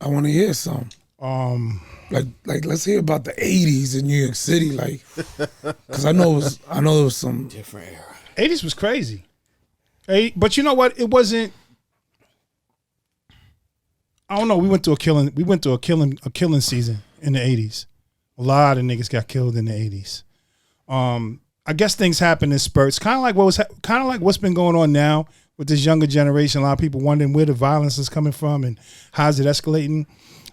I want to hear some. Like let's hear about the '80s in New York City, like, because I know there was some different era. '80s was crazy. Hey, but you know what? It wasn't. I don't know. We went to a killing season in the '80s. A lot of niggas got killed in the '80s. I guess things happen in spurts, kind of like what's been going on now with this younger generation. A lot of people wondering where the violence is coming from and how's it escalating.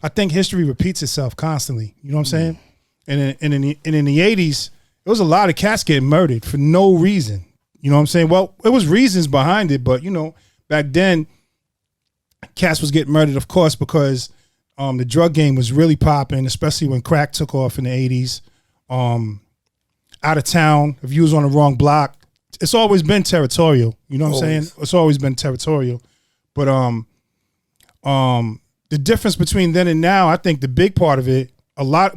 I think history repeats itself constantly. You know what I'm saying? And in the '80s, there was a lot of cats getting murdered for no reason. You know what I'm saying? Well, there was reasons behind it, but you know, back then, cats was getting murdered, of course, because the drug game was really popping, especially when crack took off in the '80s. Out of town, if you was on the wrong block, it's always been territorial. You know what I'm saying? It's always been territorial. But the difference between then and now, I think the big part of it,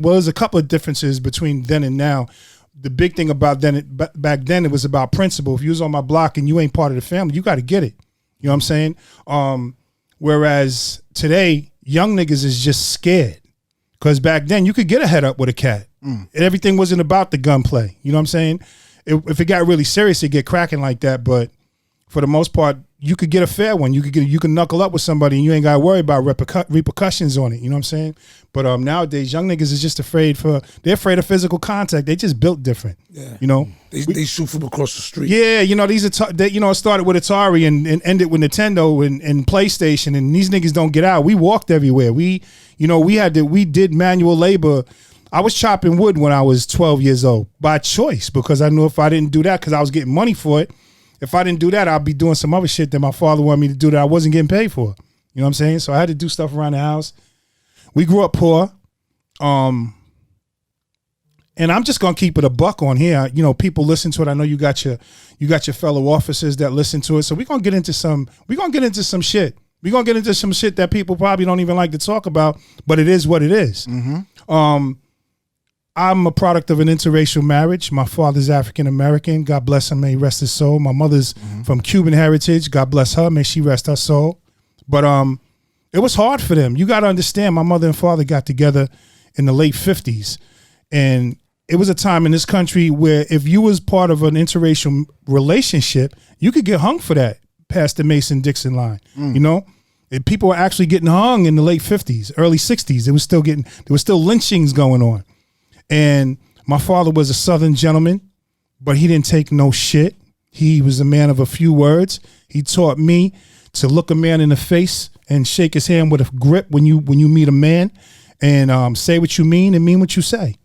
there's a couple of differences between then and now. The big thing about back then, it was about principle. If you was on my block and you ain't part of the family, you got to get it. You know what I'm saying? Whereas today, young niggas is just scared. Because back then, you could get a head up with a cat. Everything wasn't about the gunplay. You know what I'm saying? If it got really serious, it'd get cracking like that. But for the most part, you could get a fair one. You can knuckle up with somebody and you ain't got to worry about repercussions on it. You know what I'm saying? But nowadays, young niggas is just they're afraid of physical contact. They just built different. Yeah. You know? They shoot from across the street. Yeah, you know, it started with Atari and ended with Nintendo and PlayStation, and these niggas don't get out. We walked everywhere. We did manual labor. I was chopping wood when I was 12 years old by choice, because I knew if I didn't do that, because I was getting money for it, if I didn't do that, I'd be doing some other shit that my father wanted me to do that I wasn't getting paid for. You know what I'm saying? So I had to do stuff around the house. We grew up poor. And I'm just gonna keep it a buck on here. You know, people listen to it. I know you got your fellow officers that listen to it. So we're gonna get into some shit. We're gonna get into some shit that people probably don't even like to talk about, but it is what it is. Mm-hmm. I'm a product of an interracial marriage. My father's African American. God bless him, may he rest his soul. My mother's from Cuban heritage. God bless her, may she rest her soul. But it was hard for them. You got to understand, my mother and father got together in the late 50s. And it was a time in this country where if you was part of an interracial relationship, you could get hung for that past the Mason-Dixon line. You know? And people were actually getting hung in the late 50s, early 60s. There was still lynchings going on. And my father was a Southern gentleman, but he didn't take no shit. He was a man of a few words. He taught me to look a man in the face and shake his hand with a grip when you meet a man, and say what you mean and mean what you say.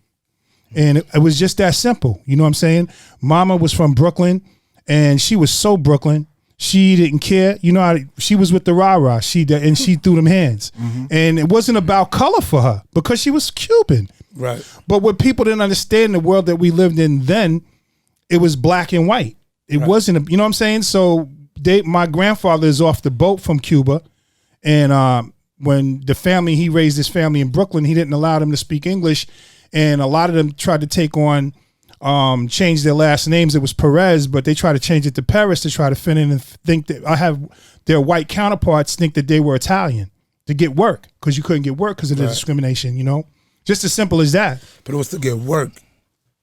And it was just that simple. You know what I'm saying? Mama was from Brooklyn, and she was so Brooklyn. She didn't care. You know, she was with the rah-rah. She threw them hands. And it wasn't about color for her because she was Cuban. Right. But what people didn't understand, the world that we lived in then, it was black and white. It wasn't, you know what I'm saying? So my grandfather is off the boat from Cuba. And when he raised his family in Brooklyn, he didn't allow them to speak English. And a lot of them tried to take on, change their last names. It was Perez, but they tried to change it to Paris to try to fit in and think that their white counterparts think that they were Italian to get work, because you couldn't get work because of the discrimination, you know? Just as simple as that. But it was to get work.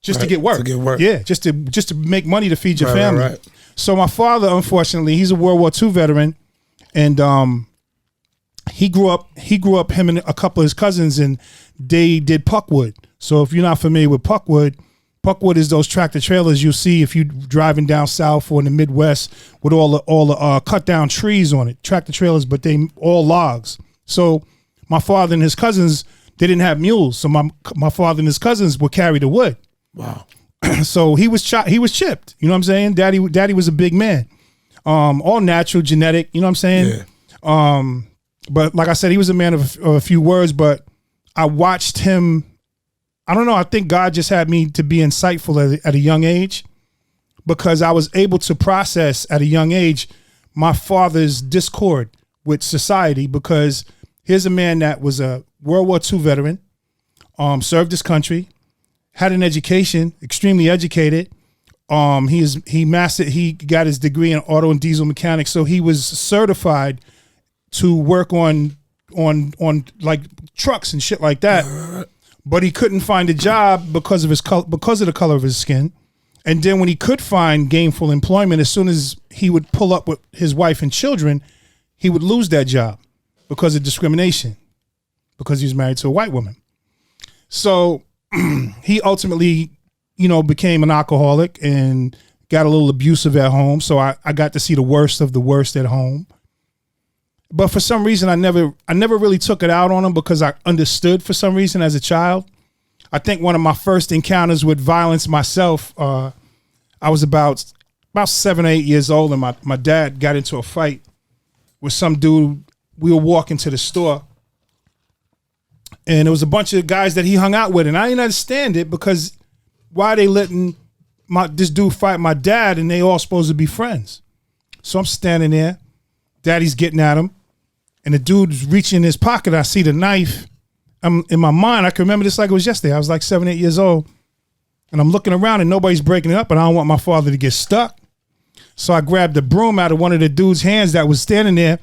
Just to get work. To get work. Yeah, just to make money to feed your family. Right. So my father, unfortunately, he's a World War II veteran, and he grew up, him and a couple of his cousins, and they did puckwood. So if you're not familiar with puckwood is those tractor trailers you'll see if you're driving down south or in the Midwest with all the cut down trees on it, tractor trailers, but they all logs. So my father and his cousins, they didn't have mules, so my father and his cousins would carry the wood. Wow. So he was chipped. You know what I'm saying? Daddy was a big man. All natural, genetic. You know what I'm saying? Yeah. But like I said, he was a man of a few words. But I watched him. I don't know. I think God just had me to be insightful at a young age, because I was able to process at a young age my father's discord with society. Because here's a man that was a World War II veteran, served his country, had an education, extremely educated. He got his degree in auto and diesel mechanics, so he was certified to work on on like trucks and shit like that. But he couldn't find a job because of because of the color of his skin. And then when he could find gainful employment, as soon as he would pull up with his wife and children, he would lose that job because of discrimination, because he was married to a white woman. So he ultimately, became an alcoholic and got a little abusive at home. So I got to see the worst of the worst at home. But for some reason, I never really took it out on him because I understood for some reason as a child. I think one of my first encounters with violence myself, I was about 7 or 8 years old, and my dad got into a fight with some dude. We were walking to the store, and there was a bunch of guys that he hung out with, and I didn't understand it because why are they letting this dude fight my dad, and they all supposed to be friends? So I'm standing there, daddy's getting at him, and the dude's reaching in his pocket. I see the knife. I'm in my mind, I can remember this like it was yesterday. I was like 7, 8 years old, and I'm looking around and nobody's breaking it up, and I don't want my father to get stuck. So I grabbed the broom out of one of the dude's hands that was standing there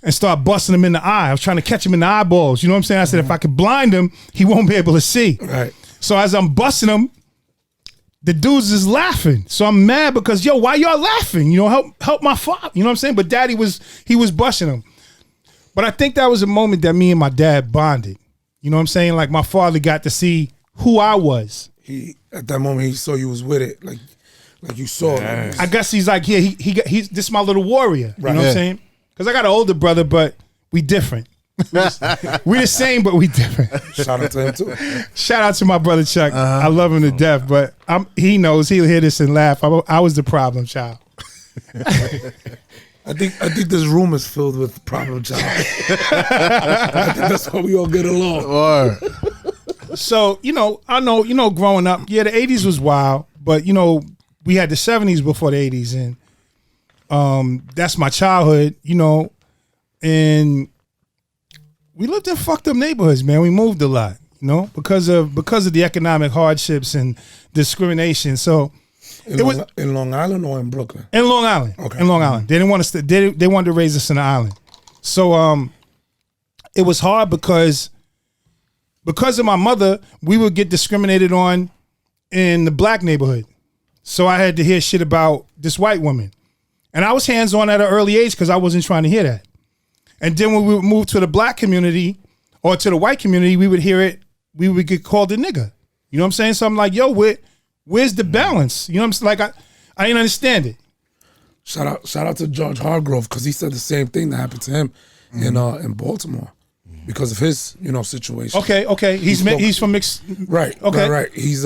and start busting him in the eye. I was trying to catch him in the eyeballs. You know what I'm saying? I said, if I could blind him, he won't be able to see. Right. So as I'm busting him, the dudes is laughing. So I'm mad because, why y'all laughing? Help my father. You know what I'm saying? But daddy was busting him. But I think that was a moment that me and my dad bonded. You know what I'm saying? Like my father got to see who I was. He at that moment he saw you was with it, like you saw it. I guess he's like, he's this is my little warrior. You know what I'm saying? Because I got an older brother, but we different. We the same, but we different. Shout out to him too. Shout out to my brother Chuck. I love him to death, but he knows he'll hear this and laugh. I was the problem child. I think this room is filled with problem child. I think that's why we all get along. So, I know, growing up, the 80s was wild, but, we had the 70s before the 80s, and that's my childhood, and we lived in fucked up neighborhoods, man. We moved a lot, because of the economic hardships and discrimination. So in Long Island or in Brooklyn? In Long Island. Okay. In Long Island. They didn't want us to, they wanted to raise us in the island. So it was hard because of my mother, we would get discriminated on in the black neighborhood. So I had to hear shit about this white woman. And I was hands-on at an early age because I wasn't trying to hear that. And then when we would move to the black community or to the white community, we would hear it, we would get called a nigga. You know what I'm saying? So I'm like, where's the balance? You know what I'm saying? Like, I didn't understand it. Shout out to George Hargrove, because he said the same thing that happened to him in Baltimore because of his, situation. Okay. He's from mixed. Right. Okay. Right. He's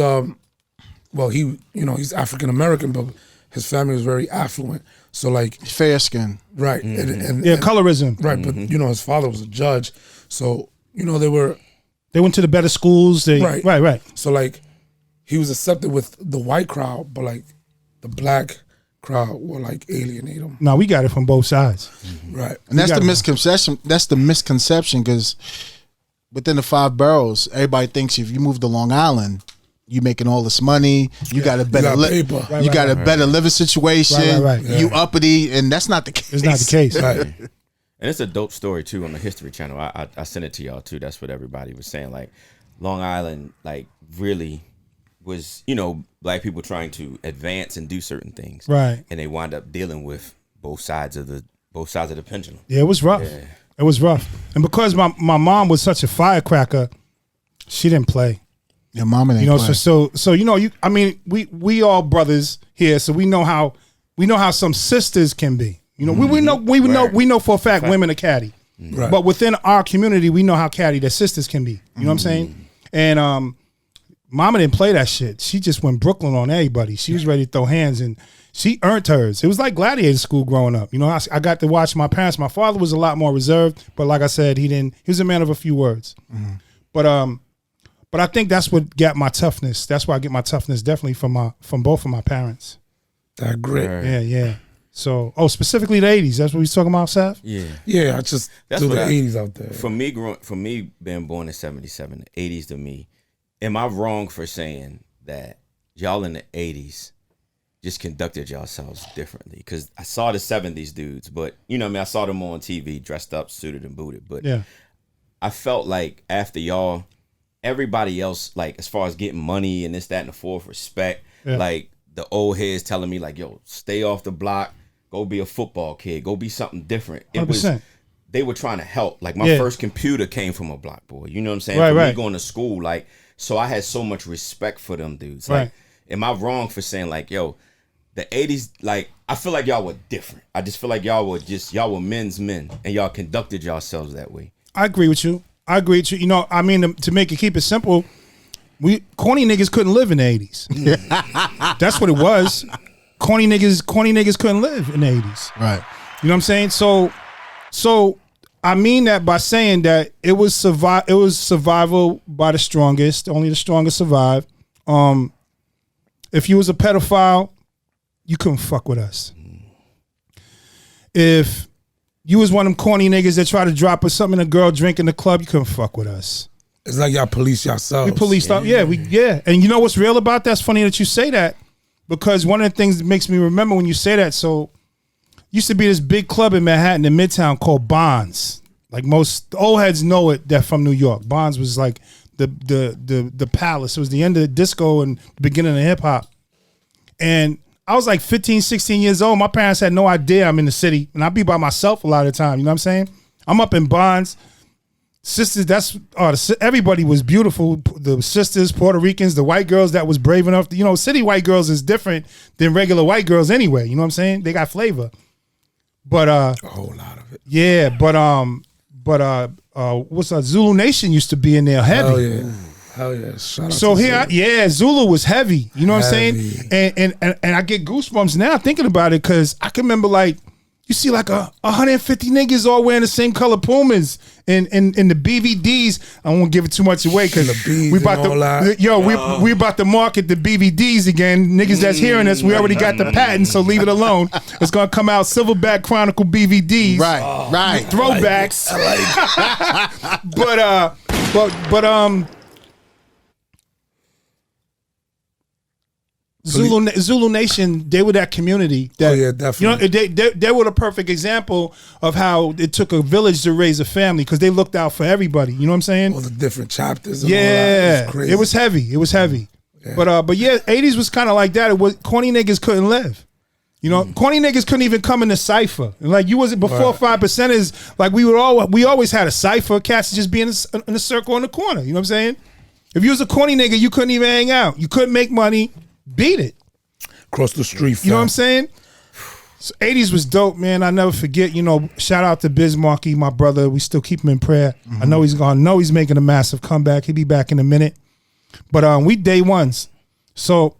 he's African American, but his family was very affluent. So like fair skin. Right. And colorism. Right. But his father was a judge. So, they went to the better schools. Right. So like he was accepted with the white crowd, but like the black crowd will like alienate him. No, we got it from both sides. Right. And that's the misconception. That's the misconception, because within the 5 boroughs, everybody thinks if you move to Long Island, you making all this money, you got a better you got a better living situation, you uppity, and that's not the case. It's not the case. Right. And it's a dope story too on the History Channel. I sent it to y'all too. That's what everybody was saying. Like Long Island, like really was, black people trying to advance and do certain things. Right. And they wind up dealing with both sides of the pendulum. Yeah, it was rough. Yeah. It was rough. And because my mom was such a firecracker, she didn't play. Your mama didn't play. So we all brothers here, so we know how some sisters can be. We know for a fact women are catty. Right. But within our community, we know how catty their sisters can be. You know what I'm saying? And mama didn't play that shit. She just went Brooklyn on everybody. She was ready to throw hands, and she earned hers. It was like gladiator school growing up. I got to watch my parents. My father was a lot more reserved, but like I said, he was a man of a few words. But I think that's what got my toughness. That's why I get my toughness definitely from both of my parents. That grit. Right. Yeah. So, specifically the 80s. That's what we was talking about, Seth? Yeah. Yeah, I just threw the 80s out there. For me being born in 77, the 80s to me, am I wrong for saying that y'all in the 80s just conducted yourselves differently? Because I saw the 70s dudes, but I saw them on TV dressed up, suited and booted. But I felt like after y'all, everybody else, like as far as getting money and this, that, and the fourth, respect, like the old heads telling me like, yo, stay off the block, go be a football kid, go be something different. It 100%. was, they were trying to help. Like my first computer came from a block boy. You know what I'm saying? Right, For right. me going to school, like, so I had so much respect for them dudes. Right. Like, am I wrong for saying like, yo, the 80s, like, I feel like y'all were different. I just feel like y'all were men's men and y'all conducted yourselves that way. I agree with you. You know, I mean, to keep it simple, corny niggas couldn't live in the 80s. That's what it was. Corny niggas couldn't live in the 80s. Right. You know what I'm saying? So I mean that by saying that it was survival by the strongest. Only the strongest survive. If you was a pedophile, you couldn't fuck with us. If you was one of them corny niggas that try to drop us something in a girl drink in the club, you couldn't fuck with us. It's like y'all police yourselves. We policed up. Yeah. And you know what's real about that? It's funny that you say that, because one of the things that makes me remember when you say that, so used to be this big club in Manhattan in Midtown called Bonds. Like most old heads know it, that from New York. Bonds was like the palace. It was the end of the disco and the beginning of hip hop. And I was like 15, 16 years old. My parents had no idea I'm in the city, and I'd be by myself a lot of the time. You know what I'm saying? I'm up in Bonds. Sisters, everybody was beautiful. The sisters, Puerto Ricans, the white girls that was brave enough to, you know, city white girls is different than regular white girls anyway. You know what I'm saying? They got flavor. But a whole lot of it. Yeah, but what's that? Zulu Nation used to be in there heavy. Hell yeah. Hell yeah. Shout out So to here, Zulu was heavy. You know what I'm Heavy. saying? And I get goosebumps now thinking about it, because I can remember, like, you see like 150 niggas all wearing the same color Pumas and the BVDs. I won't give it too much away, because we about to we about to market the BVDs again. Niggas that's hearing us, we already got the patent, so leave it alone. It's gonna come out Silverback Chronicle BVDs. Right. Throwbacks. I like But Zulu Nation, they were that community. That, definitely. You know, they were the perfect example of how it took a village to raise a family, because they looked out for everybody. You know what I'm saying? all the different chapters. And Yeah, all that. It was crazy. It was heavy. Yeah. But yeah, 80s was kind of like that. It was corny niggas couldn't live. You know, corny niggas couldn't even come in the cipher. Like you wasn't before 5%ers. Like we always had a cipher. Cats just be in a circle in the corner. You know what I'm saying? If you was a corny nigga, you couldn't even hang out. You couldn't make money. Beat it. Across the street. You know what I'm saying? So 80s was dope, man. I never forget. You know, shout out to Biz Markie, my brother. We still keep him in prayer. I know he's making a massive comeback. He'll be back in a minute. But we day ones. So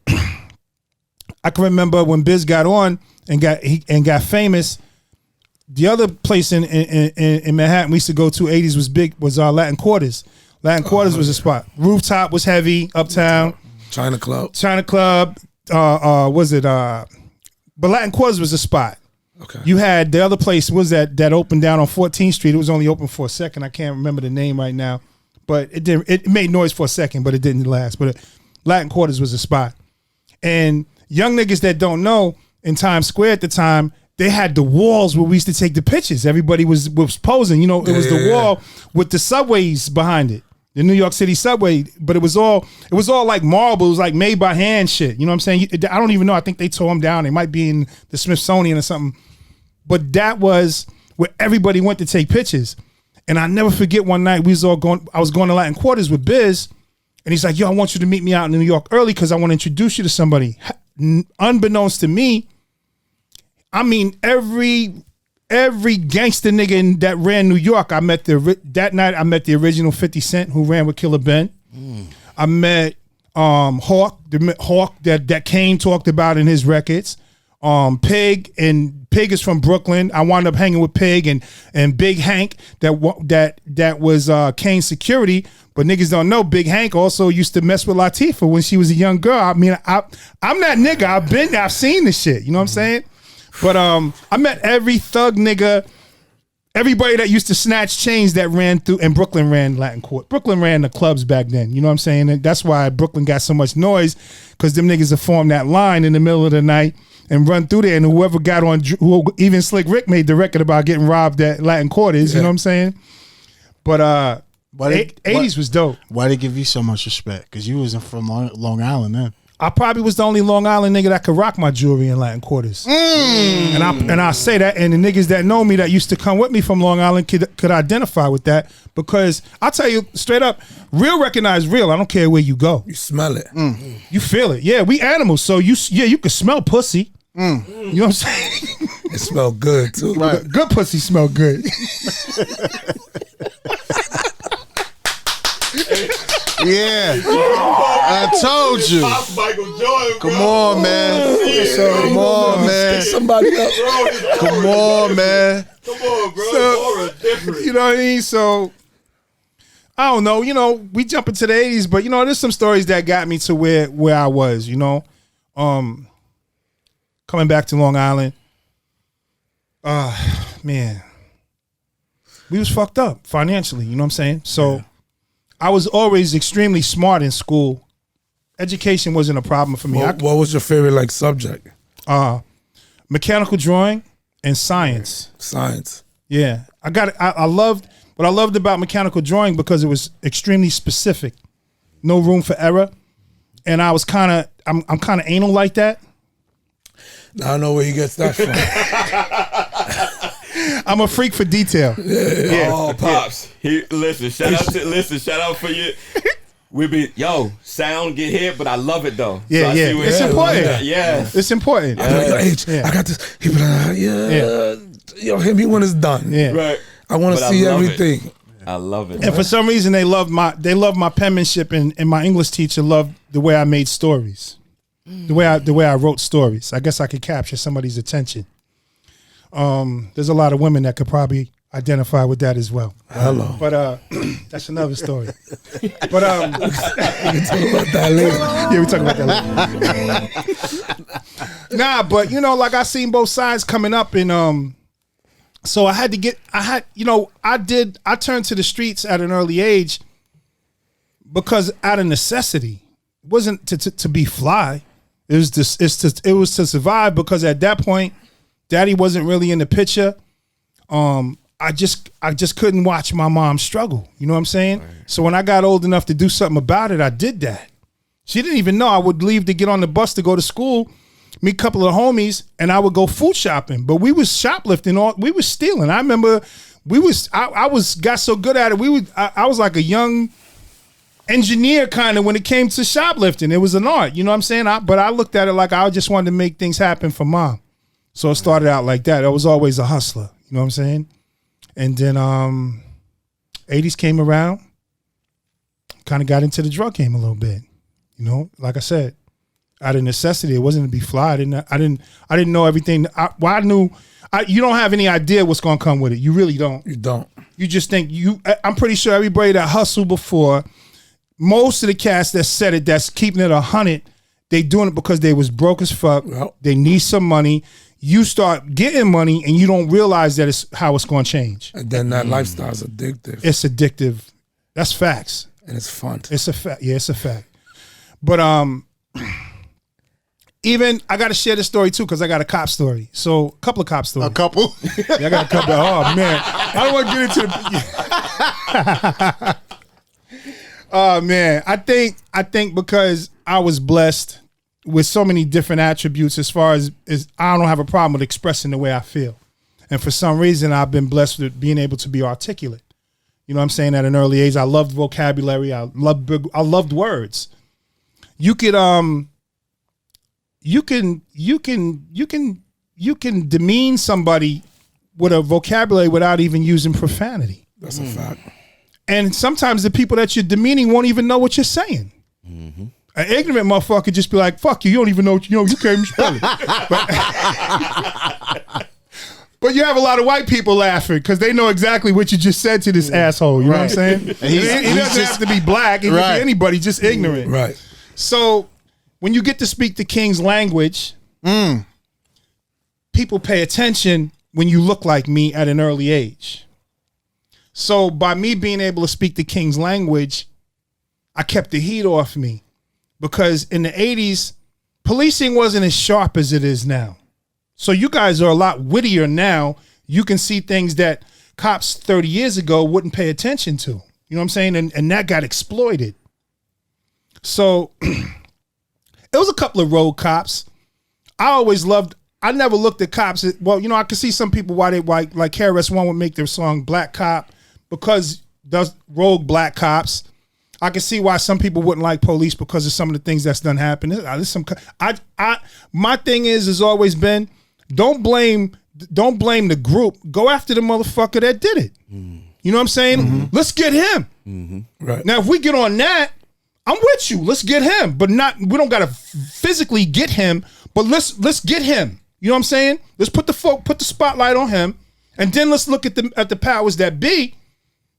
I can remember when Biz got on and got famous. The other place in Manhattan we used to go to 80s was our Latin Quarters. Latin Quarters was a spot. Rooftop was heavy, uptown. China Club. Was it but Latin Quarters was a spot. Okay. You had the other place was that opened down on 14th Street. It was only open for a second. I can't remember the name right now. But it made noise for a second, but it didn't last. But Latin Quarters was a spot. And young niggas that don't know, in Times Square at the time, they had the walls where we used to take the pictures. Everybody was posing. You know, it was the wall with the subways behind it. The New York City subway, but it was all like marble. It was like made by hand shit. You know what I'm saying? I don't even know. I think they tore them down. They might be in the Smithsonian or something. But that was where everybody went to take pictures. And I never forget one night I was going to Latin Quarters with Biz, and he's like, yo, I want you to meet me out in New York early because I want to introduce you to somebody. Unbeknownst to me, I mean, every gangster nigga that ran New York, I met that night. I met the original 50 Cent who ran with Killer Ben. I met Hawk that Kane talked about in his records. Pig is from Brooklyn. I wound up hanging with Pig and Big Hank that was Kane's security. But niggas don't know Big Hank also used to mess with Latifah when she was a young girl. I mean, I'm that nigga. I've seen this shit. You know what I'm saying? But I met every thug nigga, everybody that used to snatch chains that ran through, and Brooklyn ran Latin Court. Brooklyn ran the clubs back then. You know what I'm saying? And that's why Brooklyn got so much noise, because them niggas have formed that line in the middle of the night and run through there. And whoever got on, even Slick Rick made the record about getting robbed at Latin Quarters. You know what I'm saying? But 80s was dope. Why they give you so much respect? Because you wasn't from Long Island then. I probably was the only Long Island nigga that could rock my jewelry in Latin Quarters. And I say that, and the niggas that know me that used to come with me from Long Island could identify with that, because I'll tell you straight up, real recognize real. I don't care where you go. You smell it. You feel it. Yeah, we animals, so you can smell pussy. You know what I'm saying? It smell good too. Right. Good pussy smell good. Yeah, I told you. Come on, man. Come on, man. Somebody up. Come on, man. Come on, bro. So, you know what I mean? So, I don't know. You know, we jump into the 80s, but, you know, there's some stories that got me to where I was, you know. Coming back to Long Island. Man. We was fucked up financially, you know what I'm saying? So, I was always extremely smart in school. Education wasn't a problem for me. What was your favorite subject? Mechanical drawing and science. Science. Yeah, I loved what I loved about mechanical drawing, because it was extremely specific, no room for error, and I was I'm kind of anal like that. Now I know where he gets that from. I'm a freak for detail. Yeah. Oh, pops. Listen, shout out for you. We be sound get hit, but I love it though. Yeah, so yeah. It's important. Yeah, it's important. I be like, H, I got this. He be like, hit me when it's done. Yeah, right. I want to see everything. I love it. And for some reason, they loved my penmanship, and my English teacher loved the way I made stories, the way I wrote stories. I guess I could capture somebody's attention. There's a lot of women that could probably identify with that as well. Hello. But that's another story. But we can talk about that later. Yeah, we talk about that later. Nah, but you know, like I seen both sides coming up, and so I turned to the streets at an early age because out of necessity. It wasn't to be fly. It was to survive, because at that point, Daddy wasn't really in the picture. I just couldn't watch my mom struggle. You know what I'm saying? Right. So when I got old enough to do something about it, I did that. She didn't even know I would leave to get on the bus to go to school, meet a couple of homies, and I would go food shopping. But we was shoplifting, we was stealing. I remember I got so good at it. I was like a young engineer kind of when it came to shoplifting. It was an art, you know what I'm saying? But I looked at it like I just wanted to make things happen for mom. So it started out like that. I was always a hustler, you know what I'm saying? And then 80s came around, kind of got into the drug game a little bit. You know, like I said, out of necessity, it wasn't to be fly. I didn't know everything. You don't have any idea what's gonna come with it. You really don't. You don't. You just think I'm pretty sure everybody that hustled before, most of the cats that said it, that's keeping it 100, they doing it because they was broke as fuck. Well, they need some money. You start getting money and you don't realize that it's how it's going to change. And then that lifestyle is addictive. It's addictive. That's facts. And it's fun. It's a fact. Yeah, it's a fact. But even I got to share this story too, because I got a cop story. So a couple of cop stories. A couple? Yeah, I got a couple. Oh man, I don't want to get into the. Oh man, I think because I was blessed with so many different attributes, as far as I don't have a problem with expressing the way I feel. And for some reason, I've been blessed with being able to be articulate. You know what I'm saying? At an early age, I loved vocabulary. I loved words. You can demean somebody with a vocabulary without even using profanity. That's a fact. And sometimes the people that you're demeaning won't even know what you're saying. Mm-hmm. An ignorant motherfucker just be like, fuck you, you don't even know what you can't even spell it. But you have a lot of white people laughing because they know exactly what you just said to this asshole. You know what I'm saying? He doesn't have to be black. He can be anybody, just ignorant. Right. So when you get to speak the king's language, people pay attention when you look like me at an early age. So by me being able to speak the king's language, I kept the heat off me. Because in the 80s, policing wasn't as sharp as it is now. So you guys are a lot wittier now. You can see things that cops 30 years ago wouldn't pay attention to. You know what I'm saying? And that got exploited. So it was a couple of road cops. I never looked at cops. Well, you know, I could see some people why like KRS-One would make their song Black Cop because those rogue black cops. I can see why some people wouldn't like police because of some of the things that's done happen. My thing has always been, don't blame the group. Go after the motherfucker that did it. You know what I'm saying? Mm-hmm. Let's get him. Right. Now, if we get on that, I'm with you. Let's get him, but we don't gotta physically get him, but let's get him. You know what I'm saying? Let's put the spotlight on him, and then let's look at the powers that be.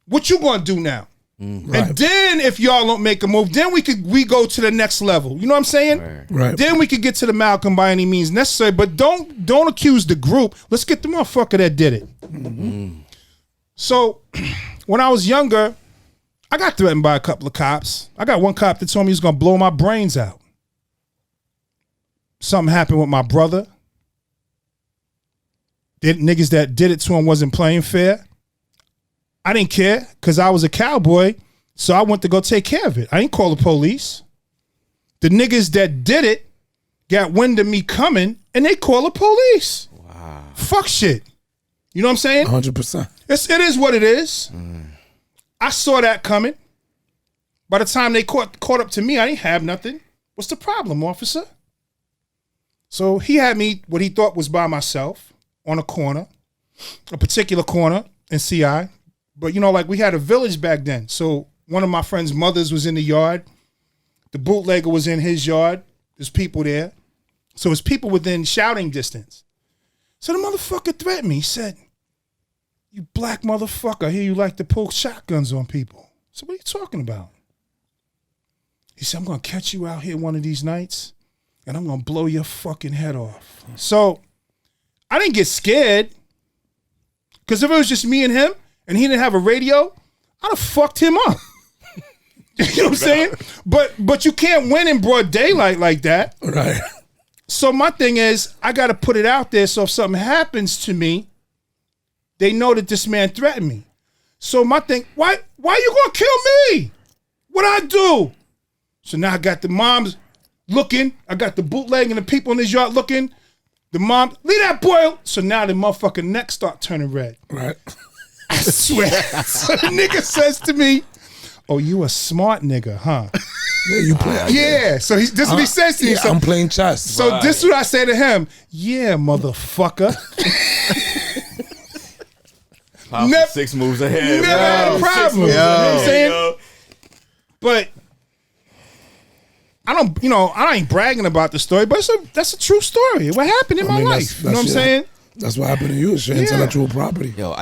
What you gonna do now? Right. And then if y'all don't make a move, then we go to the next level. You know what I'm saying? Right. Then we could get to the Malcolm by any means necessary. But don't accuse the group. Let's get the motherfucker that did it. Mm-hmm. So when I was younger, I got threatened by a couple of cops. I got one cop that told me he was gonna blow my brains out. Something happened with my brother. Niggas that did it to him wasn't playing fair. I didn't care because I was a cowboy, so I went to go take care of it. I didn't call the police. The niggas that did it got wind of me coming, and they call the police. Wow. Fuck shit. You know what I'm saying? 100%. It is what it is. I saw that coming. By the time they caught up to me, I didn't have nothing. What's the problem, officer? So he had me what he thought was by myself on a corner, a particular corner in CI. But, you know, like we had a village back then. So one of my friend's mothers was in the yard. The bootlegger was in his yard. There's people there. So it's people within shouting distance. So the motherfucker threatened me. He said, "You black motherfucker, I hear you like to pull shotguns on people." So what are you talking about? He said, "I'm going to catch you out here one of these nights, and I'm going to blow your fucking head off." So I didn't get scared. Because if it was just me and him, and he didn't have a radio, I'd have fucked him up. You know what I'm saying? But you can't win in broad daylight like that. Right. So my thing is, I got to put it out there so if something happens to me, they know that this man threatened me. So my thing, why you gonna kill me? What'd I do? So now I got the moms looking. I got the bootleg and the people in this yard looking. The mom, leave that boy. So now the motherfucking neck start turning red. Right. I swear. So the nigga says to me, "Oh, you a smart nigga, huh?" Yeah, you play. Yeah. So this is what he says to me. Yeah, I'm playing chess. So this is what I say to him. "Yeah, motherfucker." Never, 6 moves ahead. Never had a problem. You know what I'm saying? But I ain't bragging about the story, but that's a true story. What happened in my life. You know what I'm saying? That's what happened to you. It's your intellectual property. Yo,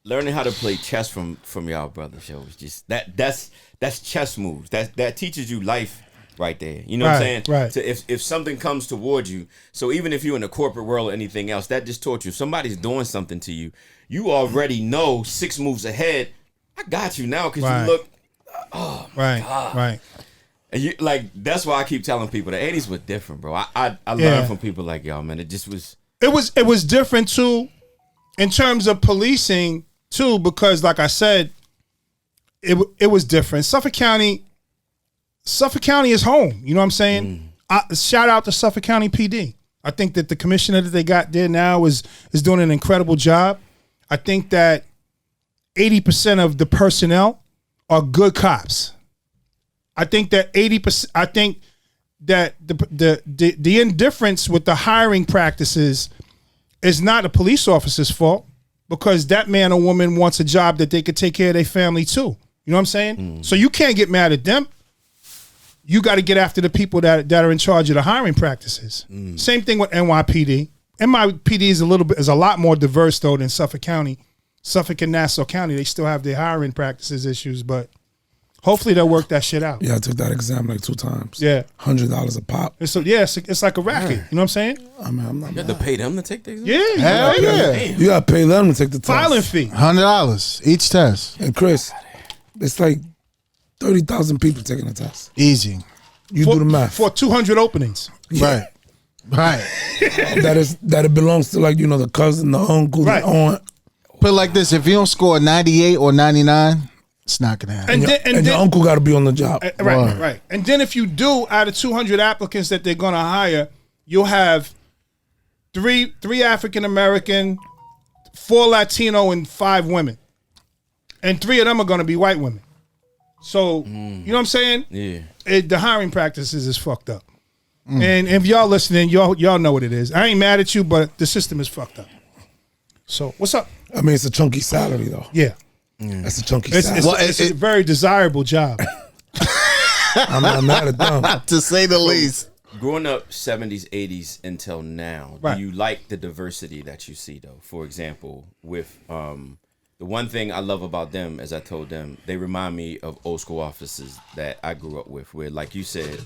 learning how to play chess from y'all brothers, yo, was just that's chess moves. That teaches you life right there. You know what I'm saying? Right. So if something comes towards you, so even if you're in the corporate world or anything else, that just taught you. If somebody's doing something to you, you already know 6 moves ahead. I got you now because you look. Oh my God. Right. And you like that's why I keep telling people the 80s were different, bro. I learned from people like y'all, man. It just was. It was different too, in terms of policing too, because like I said, it was different. Suffolk County is home. You know what I'm saying? Shout out to Suffolk County PD. I think that the commissioner that they got there now is doing an incredible job. I think that 80% of the personnel are good cops. I think that 80%. I think that the indifference with the hiring practices is not a police officer's fault, because that man or woman wants a job that they could take care of their family too. You know what I'm saying? So you can't get mad at them. You got to get after the people that are in charge of the hiring practices. Same thing with NYPD. NYPD is a lot more diverse though than Suffolk County. Suffolk and Nassau County, they still have their hiring practices issues, but hopefully they'll work that shit out. Yeah, I took that exam like 2 times. Yeah. $100 a pop. It's like a racket. You know what I'm saying? I mean, I'm not You have to pay them to take the exam? Yeah. Hell yeah. You got to pay them to take the test. Filing fee. $100 each test. And Chris, it's like 30,000 people taking the test. Easy. You do the math. For 200 openings. Right. Right. That it belongs to, like, you know, the cousin, the uncle, the aunt. Put it like this: if you don't score 98 or 99, it's not gonna happen. And your uncle got to be on the job. Right. And then if you do, out of 200 applicants that they're gonna hire, you'll have three African American, 4 Latino, and 5 women, and 3 of them are gonna be white women. So you know what I'm saying? Yeah. The hiring practices is fucked up. And if y'all listening, y'all know what it is. I ain't mad at you, but the system is fucked up. So what's up? I mean, it's a chunky salary though. Yeah. That's a chunky salary. It's a very desirable job. I'm not mad at them. To say the least. Growing up 70s, 80s until now, Right. do you like the diversity that you see though? For example, with the one thing I love about them, as I told them, they remind me of old school officers that I grew up with, where like you said,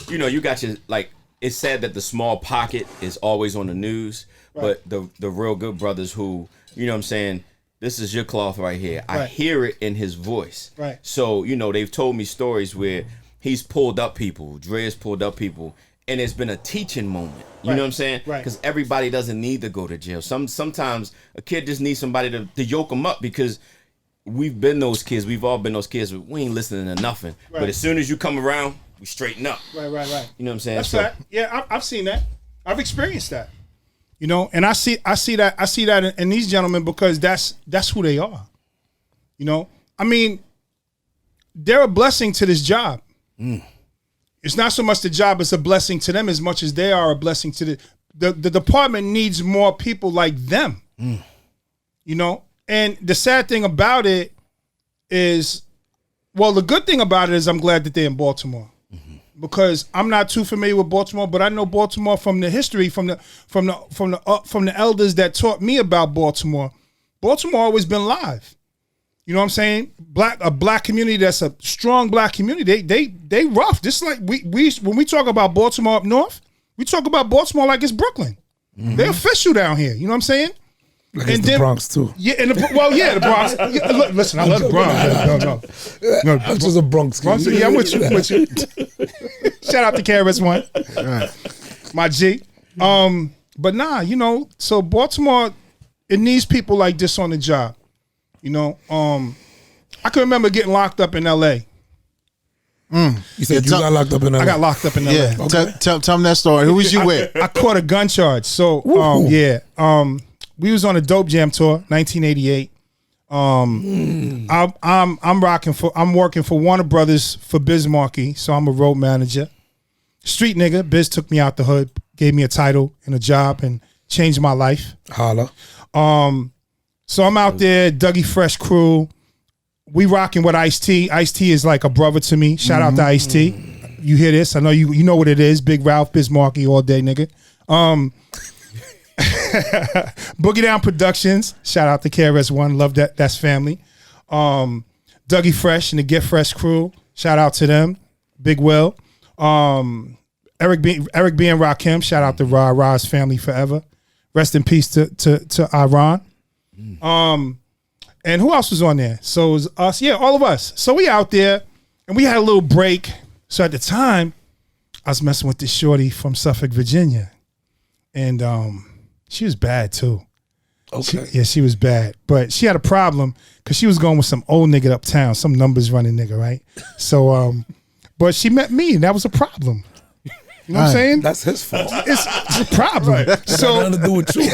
you know, you got your, like, it's sad that the small pocket is always on the news, but the real good brothers who, you know what I'm saying, this is your cloth right here. I hear it in his voice. Right. So, you know, they've told me stories where he's pulled up people, Dre's pulled up people, and it's been a teaching moment. You know what I'm saying? Right. Because everybody doesn't need to go to jail. Sometimes a kid just needs somebody to yoke them up, because we've been those kids. We've all been those kids. But we ain't listening to nothing. Right. But as soon as you come around, we straighten up. Right. You know what I'm saying? That's that. Yeah, I've seen that. I've experienced that. You know, and I see that in these gentlemen, because that's who they are. You know, I mean, they're a blessing to this job. It's not so much the job; it's a blessing to them as much as they are a blessing to the department needs more people like them. You know, and the sad thing about it is, well, the good thing about it is I'm glad that they're in Baltimore. Because I'm not too familiar with Baltimore, but I know Baltimore from the history, from the elders that taught me about Baltimore. Baltimore always been live. You know what I'm saying? A black community that's a strong black community. They rough. Just like we when we talk about Baltimore up north, we talk about Baltimore like it's Brooklyn. They're official down here. You know what I'm saying? Like it's the Bronx too. Yeah, the Bronx. Yeah, listen, I love the Bronx. No. I'm just a Bronx kid. Bronx, yeah, I'm with you. Shout out to KRS-One, my G. But nah, you know, so Baltimore, it needs people like this on the job. You know, I can remember getting locked up in L.A. You said you got locked up in L.A. I got locked up in L.A. Yeah, okay. Tell them that story. Who was you with? I caught a gun charge. So, we was on a Dope Jam tour, 1988. I'm working for Warner Brothers for Biz Markie, so I'm a road manager. Street nigga. Biz took me out the hood, gave me a title and a job, and changed my life. Holla. So I'm out there, Dougie Fresh crew. We rocking with Ice-T. Ice-T is like a brother to me. Shout out to Ice-T. You hear this? I know you know what it is. Big Ralph, Biz Markie all day, nigga. Boogie Down Productions. Shout out to KRS-One. Love that. That's family. Dougie Fresh and the Get Fresh crew. Shout out to them. Big Will. Eric B and Rakim. Shout out to Ra's family forever. Rest in peace to Iran. And who else was on there? So it was us. Yeah, all of us. So we out there and we had a little break. So at the time, I was messing with this shorty from Suffolk, Virginia. And she was bad too. Okay. She was bad. But she had a problem because she was going with some old nigga uptown, some numbers running nigga, right? So, but she met me and that was a problem. You know what I'm saying? That's his fault. It's a problem. Right. So nothing to do with you.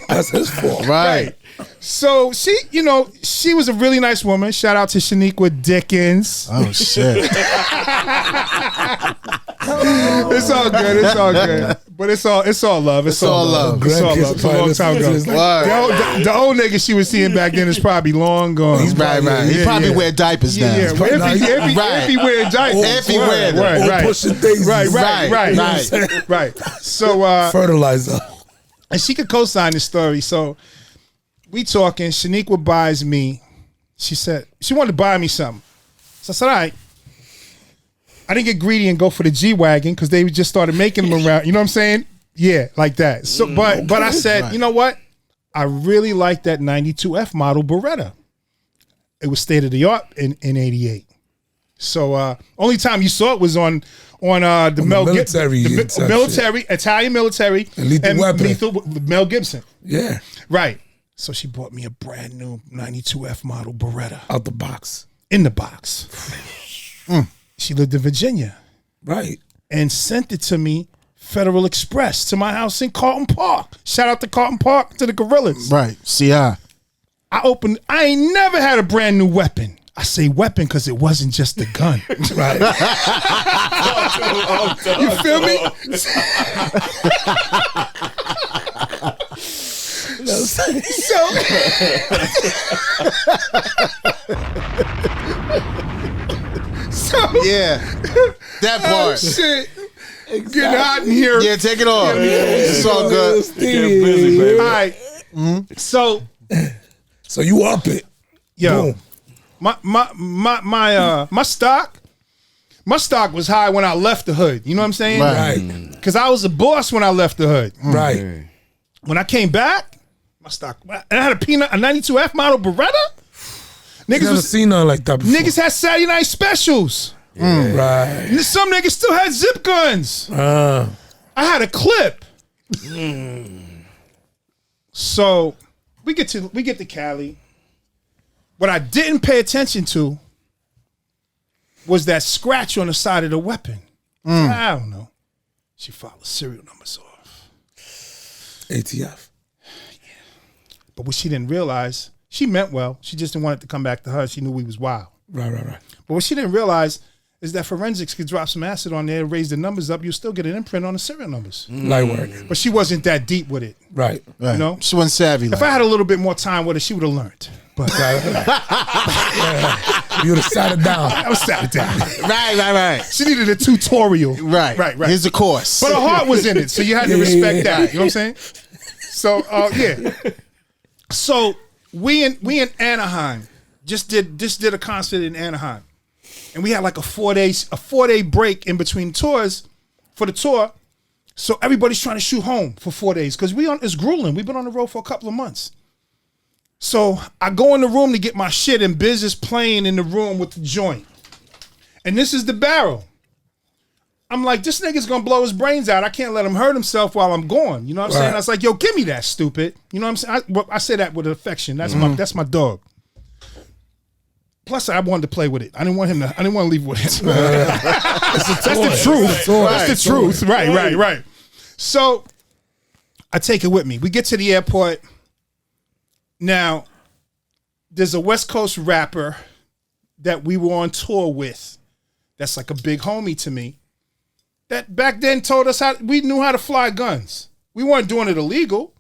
That's his fault. Right. So she was a really nice woman. Shout out to Shaniqua Dickens. Oh shit. It's all good. It's all good. But it's all love. It's all love. It's all love. It's a long time ago. The old nigga she was seeing back then is probably long gone. He's right. He probably wear diapers now. Yeah, if he wear diapers. If he wear them. Right. Pushing daisies. Right. So fertilizer. And she could co-sign this story. So we talking. Shaniqua buys me. She said she wanted to buy me something. So I said, all right. I didn't get greedy and go for the G-Wagon because they just started making them around. You know what I'm saying? Yeah, like that. So, but I said, you know what? I really like that 92 F model Beretta. It was state of the art in '88. So only time you saw it was on the military, Italian military, and Lethal Weapon. Mel Gibson. Yeah, right. So she bought me a brand new 92F model Beretta. Out the box. In the box. She lived in Virginia. Right. And sent it to me, Federal Express, to my house in Carlton Park. Shout out to Carlton Park, to the Gorillas. Right. CI. I ain't never had a brand new weapon. I say weapon because it wasn't just a gun. Right. You feel me? So Yeah. That part. shit. Get hot in here. Yeah, take it off. It's all good. Get busy, baby. All right. So you up it. yo, Boom. my stock was high when I left the hood. You know what I'm saying? Right. Because I was a boss when I left the hood. Right. When I came back, my stock, and I had a 92F model Beretta. Never seen nothing like that before. Niggas had Saturday night specials. Right. And some niggas still had zip guns. I had a clip. So we get to Cali. What I didn't pay attention to was that scratch on the side of the weapon. I don't know. She filed the serial numbers off. ATF. But what she didn't realize, she meant well. She just didn't want it to come back to her. She knew we was wild. Right. But what she didn't realize is that forensics could drop some acid on there, raise the numbers up. You'll still get an imprint on the serial numbers. Light work. But she wasn't that deep with it. Right. You know? She wasn't savvy. If I had a little bit more time with her, she would have learned. But You would have sat it down. I was sat it down. Right. She needed a tutorial. Right. Right. Here's the course. But her heart was in it, so you had to respect that. You know what I'm saying? So yeah. So we in Anaheim just did a concert in Anaheim, and we had like a 4-day break in between tours for the tour. So everybody's trying to shoot home for 4 days because it's grueling. We've been on the road for a couple of months. So I go in the room to get my shit, and Biz is playing in the room with the joint, and this is the barrel. I'm like, this nigga's gonna blow his brains out. I can't let him hurt himself while I'm gone. You know what I'm saying? I was like, yo, give me that, stupid. You know what I'm saying? I say that with affection. That's my dog. Plus, I wanted to play with it. I didn't want to leave with it. That's the truth. That's the truth. Right. So I take it with me. We get to the airport. Now, there's a West Coast rapper that we were on tour with. That's like a big homie to me. That back then told us we knew how to fly guns. We weren't doing it illegal,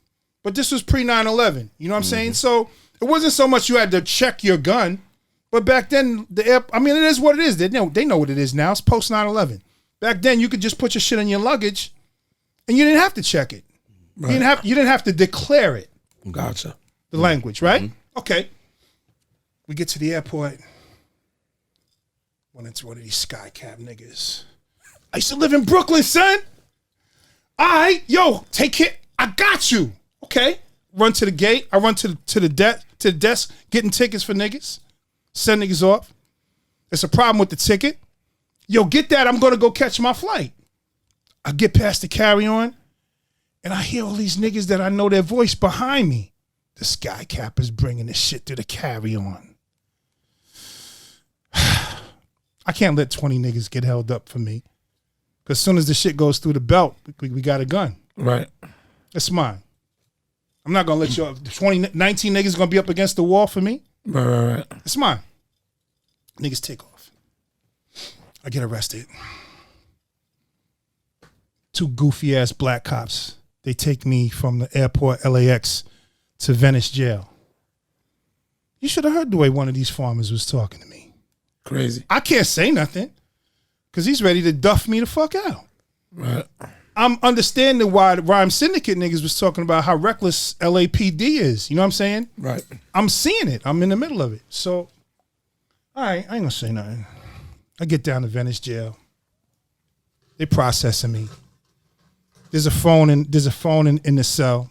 but this was pre 9/11. You know what I'm saying? So it wasn't so much you had to check your gun, but back then it is what it is. They know what it is now. It's post 9/11. Back then you could just put your shit in your luggage, and you didn't have to check it. Right. You didn't have to declare it. Gotcha. The language, right? Okay. We get to the airport. Went into one of these sky cab niggas. I used to live in Brooklyn, son. All right, yo, take it. I got you. Okay. Run to the gate. I run to the desk, getting tickets for niggas. Send niggas off. There's a problem with the ticket. Yo, get that. I'm gonna go catch my flight. I get past the carry-on, and I hear all these niggas that I know their voice behind me. The sky cap is bringing this shit to the carry-on. I can't let 20 niggas get held up for me. Because as soon as the shit goes through the belt, we got a gun. Right. It's mine. I'm not going to let you 19 niggas going to be up against the wall for me. Right. It's mine. Niggas take off. I get arrested. 2 goofy-ass black cops. They take me from the airport, LAX, to Venice jail. You should have heard the way one of these farmers was talking to me. Crazy. I can't say nothing because he's ready to duff me the fuck out. Right. I'm understanding why the Rhyme Syndicate niggas was talking about how reckless LAPD is. You know what I'm saying? Right. I'm seeing it. I'm in the middle of it. So, all right, I ain't gonna say nothing. I get down to Venice jail. They processing me. There's a phone in the cell.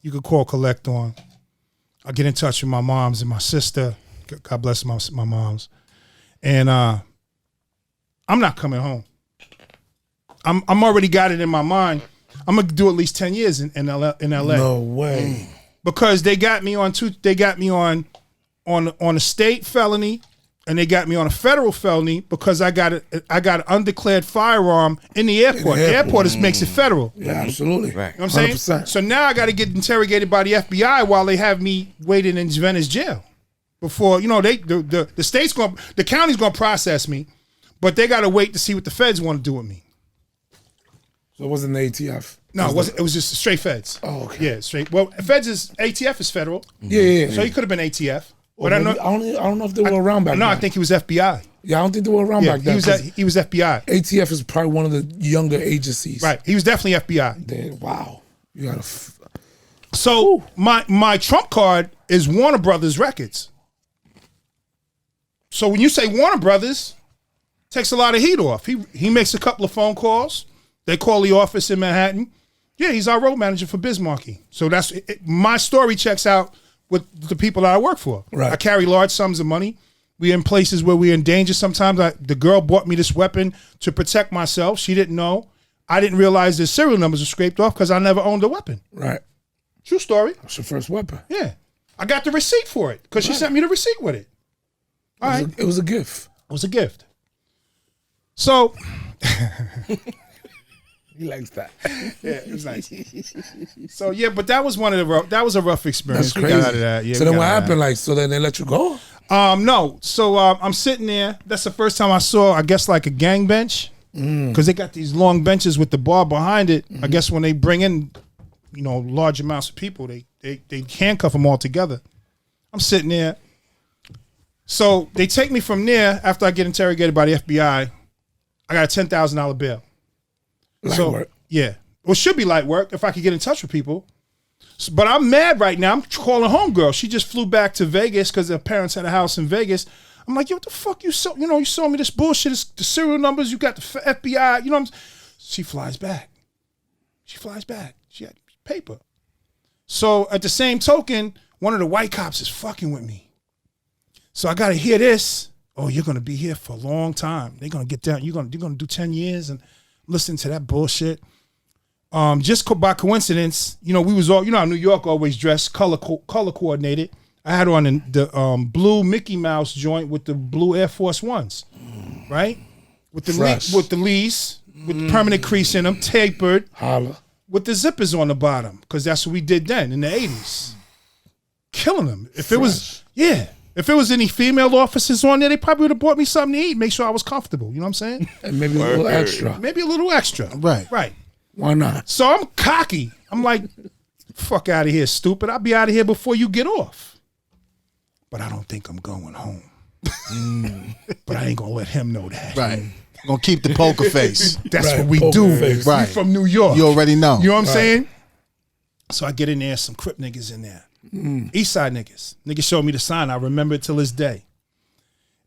You could call collect on. I'll get in touch with my moms and my sister. God bless my moms. And I'm not coming home. I'm already got it in my mind. I'm gonna do at least 10 years in LA. No way. because they got me on a state felony, and they got me on a federal felony because I got an undeclared firearm in the airport. The airport makes it federal. Yeah, absolutely. Right. You know what I'm saying? 100%. So now I got to get interrogated by the FBI while they have me waiting in Venice jail. Before, the state's the county's gonna process me, but they got to wait to see what the feds want to do with me. So it wasn't the ATF. No, it wasn't. It was just straight feds. Oh, okay. Yeah, straight. Well, ATF is federal. Yeah. So he could have been ATF. But But I don't know if they were around back then. No, I think he was FBI. Yeah, I don't think they were around Yeah, back then. he was FBI. ATF is probably one of the younger agencies. Right. He was definitely FBI. Wow. You got So my trump card is Warner Brothers Records. So when you say Warner Brothers, takes a lot of heat off. He makes a couple of phone calls. They call the office in Manhattan. Yeah, he's our road manager for Biz Markie. So that's my story checks out with the people that I work for. Right. I carry large sums of money. We're in places where we're in danger sometimes. The girl bought me this weapon to protect myself. She didn't know. I didn't realize the serial numbers were scraped off because I never owned a weapon. right. True story. That's your first weapon. Yeah. I got the receipt for it because she sent me the receipt with it. All right. It was a gift. It was a gift. So He likes that. yeah, it was nice. So yeah, but that was a rough experience. That's We crazy. got out of that. Yeah, so we then got what out of happened? Like, so then they let you go? that. No. So I'm sitting there. That's the first time I saw, I guess, like a gang bench, because they got these long benches with the bar behind it. I guess when they bring in, large amounts of people, they handcuff them all together. I'm sitting there. So they take me from there after I get interrogated by the FBI. I got a $10,000 bail. Light So work. yeah, well, it should be light work if I could get in touch with people. But I'm mad right now. I'm calling homegirl. She just flew back to Vegas because her parents had a house in Vegas. I'm like, yo, what the fuck you saw? You saw me this bullshit. It's the serial numbers. You got the FBI. She flies back. She had paper. So at the same token, one of the white cops is fucking with me. So I got to hear this. Oh, you're going to be here for a long time. They're going to get down. You're going to do 10 years and listen to that bullshit. Just by coincidence, we was all, how New York always dressed color coordinated. I had on the blue Mickey Mouse joint with the blue Air Force Ones, right? With the lease, with the permanent crease in them, tapered, Holla. with the zippers on the bottom, because that's what we did then in the 80s. Killing them. If it was any female officers on there, they probably would have bought me something to eat, make sure I was comfortable. You know what I'm saying? And maybe a little extra. Maybe a little extra. Right. Why not? So I'm cocky. I'm like, fuck out of here, stupid. I'll be out of here before you get off. But I don't think I'm going home. But I ain't going to let him know that. Right. Gonna keep the poker face. That's Right, what we poker do. face. Right. Right. We from New York. You already know. You know what I'm saying? So I get in there, some Crip niggas in there. East Side niggas. Niggas showed me the sign. I remember it till this day.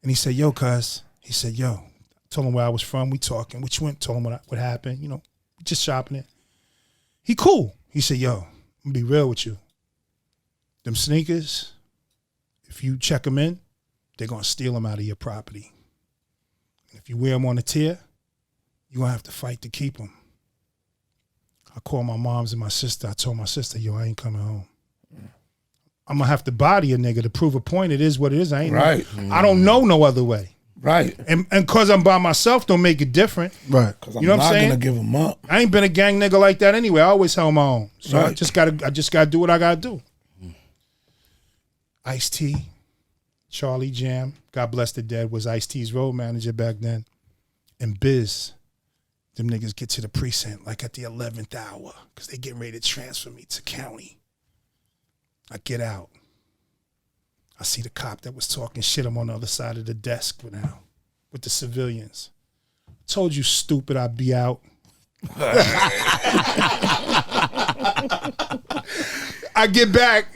And he said, yo, cuz. He said, yo. Told him where I was from. We talking. What you went? Told him what happened. Just shopping it. He cool. He said, yo, I'm going to be real with you. Them sneakers, if you check them in, they're going to steal them out of your property. And if you wear them on a tier, you're going to have to fight to keep them. I called my moms and my sister. I told my sister, yo, I ain't coming home. I'm going to have to body a nigga to prove a point. It is what it is. I don't know no other way. Right. And because I'm by myself don't make it different. Right. Because You know what I'm saying? not going to give them up. I ain't been a gang nigga like that anyway. I always held my own. So I Right. just gotta do what I gotta do. Ice-T, Charlie Jam, God bless the dead, was Ice-T's road manager back then. And Biz, them niggas get to the precinct like at the 11th hour because they getting ready to transfer me to county. I get out. I see the cop that was talking shit. I'm on the other side of the desk now with the civilians. Told you, stupid, I'd be out. I get back.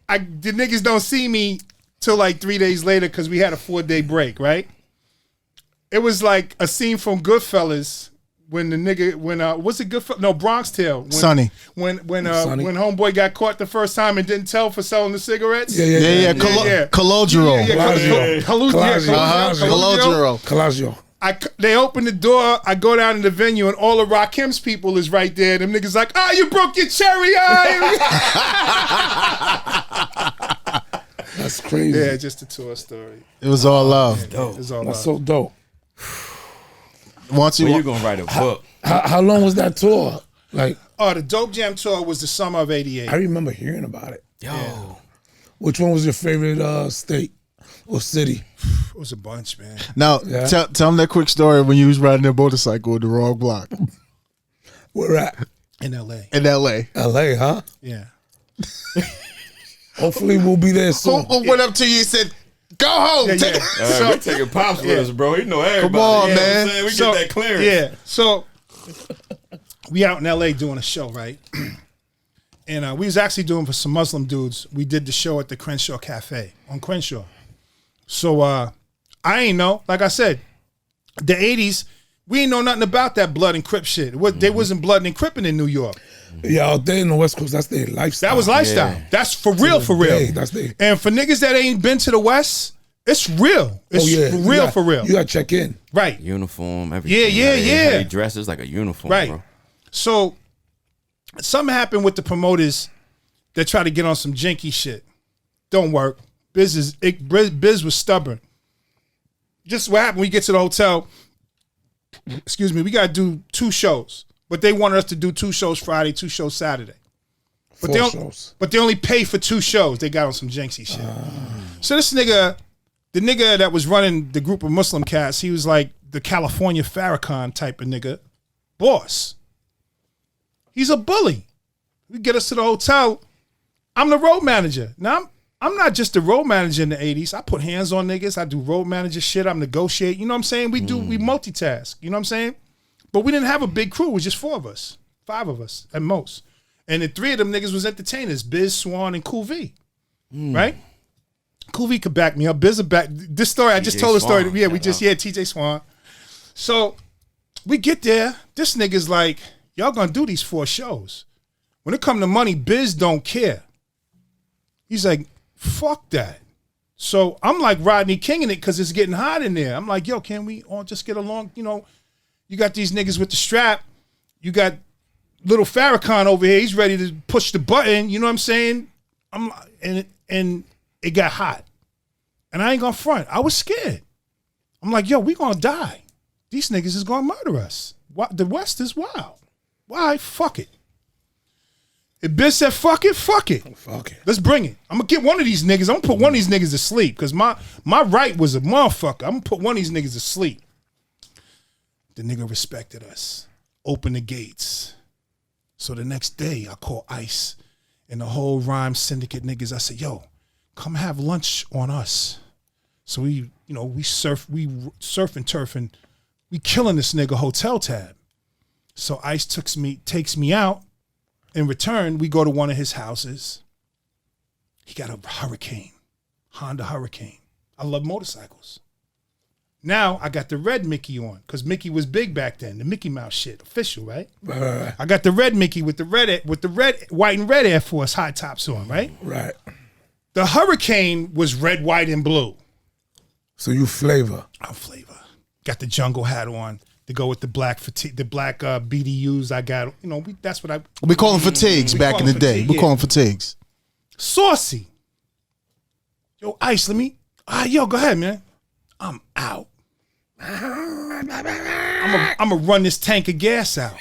The niggas don't see me till like 3 days later because we had a 4-day break, right? It was like a scene from Goodfellas when the nigga what's it Goodfellas? No, Bronx Tale. Sonny. When Sonny. homeboy got caught the first time and didn't tell for selling the cigarettes. Yeah. Colodro. Colodro. Colagio. Colodro. Colagio. They open the door. I go down to the venue, and all of Rakim's people is right there. Them niggas like, you broke your cherry eye. That's crazy. Yeah, just a tour story. It was all love. It was all That's love. so dope. Once You're gonna write a book. How long was that tour? Like, The Dope Jam tour was the summer of '88. I remember hearing about it. Yo. Yeah. Which one was your favorite state or city? It was a bunch, man. Now, Yeah. tell them that quick story when you was riding that motorcycle in the wrong block Where at? In L.A. in L.A. LA, huh? Yeah. Hopefully we'll be there soon. Who went up to you and said, "Go home"? Yeah, take yeah. it." We're taking pops with us, bro. You know everybody. Come on, You know what I'm man. saying? We So, get that clearance. Yeah. So we out in L.A. doing a show, right? And we was actually doing for some Muslim dudes. We did the show at the Crenshaw Cafe on Crenshaw. So I ain't know. Like I said, the 80s, we ain't know nothing about that blood and Crip shit. They wasn't blood and Crippin' in New York. Yeah, out there in the West Coast, that's their lifestyle. That was lifestyle. Yeah. That's for real, for real. Hey, that's their. And for niggas that ain't been to the West, it's real. It's for real. You got to check in. Right. Uniform, everything. Yeah. He dresses like a uniform, Right. bro. So something happened with the promoters that try to get on some janky shit. Don't work. Biz was stubborn. Just what happened, we get to the hotel. Excuse me, we got to do 2 shows. But they wanted us to do 2 shows Friday, 2 shows Saturday. But 4 shows. But they only pay for 2 shows. They got on some janky shit. So this nigga, the nigga that was running the group of Muslim cats, he was like the California Farrakhan type of nigga. Boss. He's a bully. We get us to the hotel. I'm the road manager. Now, I'm not just the road manager in the 80s. I put hands on niggas. I do road manager shit. I'm negotiate. You know what I'm saying? We multitask. You know what I'm saying? But we didn't have a big crew. It was just 4 of us. 5 of us at most. And the 3 of them niggas was entertainers. Biz, Swan, and Cool V. Right? Cool V could back me up. Biz back. This story, I just told the story. Swan. Yeah, TJ Swan. So we get there. This nigga's like, y'all gonna do these 4 shows. When it come to money, Biz don't care. He's like, fuck that. So I'm like Rodney Kinging it because it's getting hot in there. I'm like, yo, can we all just get along? You know, you got these niggas with the strap. You got little Farrakhan over here. He's ready to push the button. You know what I'm saying? And it got hot. And I ain't gonna front. I was scared. I'm like, yo, we gonna die. These niggas is gonna murder us. The West is wild. Why? Fuck it. If Biz said fuck it, fuck it. Fuck it. Let's bring it. I'm gonna get one of these niggas. I'm gonna put one of these niggas to sleep. Cause my right was a motherfucker. I'm gonna put one of these niggas to sleep. The nigga respected us. Open the gates. So the next day I call Ice and the whole Rhyme Syndicate niggas. I said, yo, come have lunch on us. So we surf and turf and we killing this nigga hotel tab. So Ice takes me out. In return, we go to one of his houses. He got a Hurricane, Honda Hurricane. I love motorcycles. Now I got the red Mickey on because Mickey was big back then. The Mickey Mouse shit, official, right? Right. I got the red Mickey with the white and red Air Force high tops on, right? Right. The Hurricane was red, white, and blue. So you flavor. I'm flavor. Got the jungle hat on to go with the black fatigue, the black BDUs. I got, that's what We call them fatigues back in the day. We call them fatigues. Saucy. Yo, Ice, yo, go ahead, man. I'm out. I'm gonna run this tank of gas out.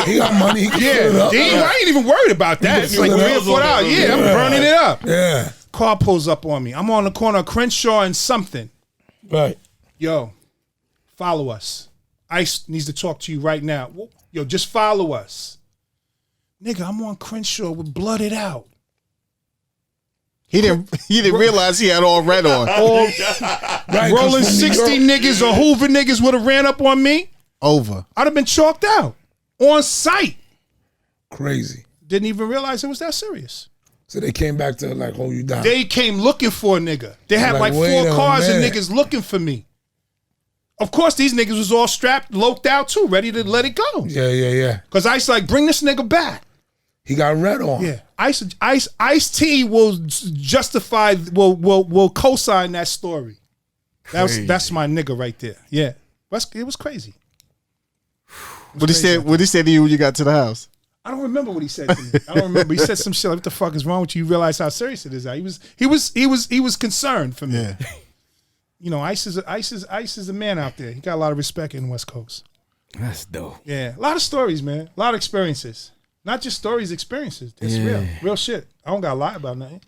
He got money. He can fill it up. I ain't even worried about that. It's like fill it 3 or up. 4 hours. Yeah, I'm burning it up. Yeah. Car pulls up on me. I'm on the corner of Crenshaw and something. Right. Yo, follow us. Ice needs to talk to you right now. Yo, just follow us. Nigga, I'm on Crenshaw with blooded out. He didn't realize he had all red on. Right, Rolling 'cause 60 niggas or Hoover niggas would have ran up on me. Over. I'd have been chalked out on sight. Crazy. Didn't even realize it was that serious. So they came back to like hold you down. They came looking for a nigga. They had like wait 4 a cars and minute. niggas looking for me. Of course, these niggas was all strapped, loped out too, ready to let it go. Yeah. Cause Ice like, bring this nigga back. He got red on. Yeah, Ice T will justify, will co-sign that story. That's my nigga right there. Yeah, it was crazy. What he said? What he said to you when you got to the house? I don't remember what he said to me. I don't remember. He said some shit like, "What the fuck is wrong with you? You realize how serious it is?" He was concerned for me. Yeah. You know, Ice is a man out there. He got a lot of respect in the West Coast. That's dope. Yeah, a lot of stories, man. A lot of experiences. Not just stories, experiences. It's real shit. I don't got to lie about nothing.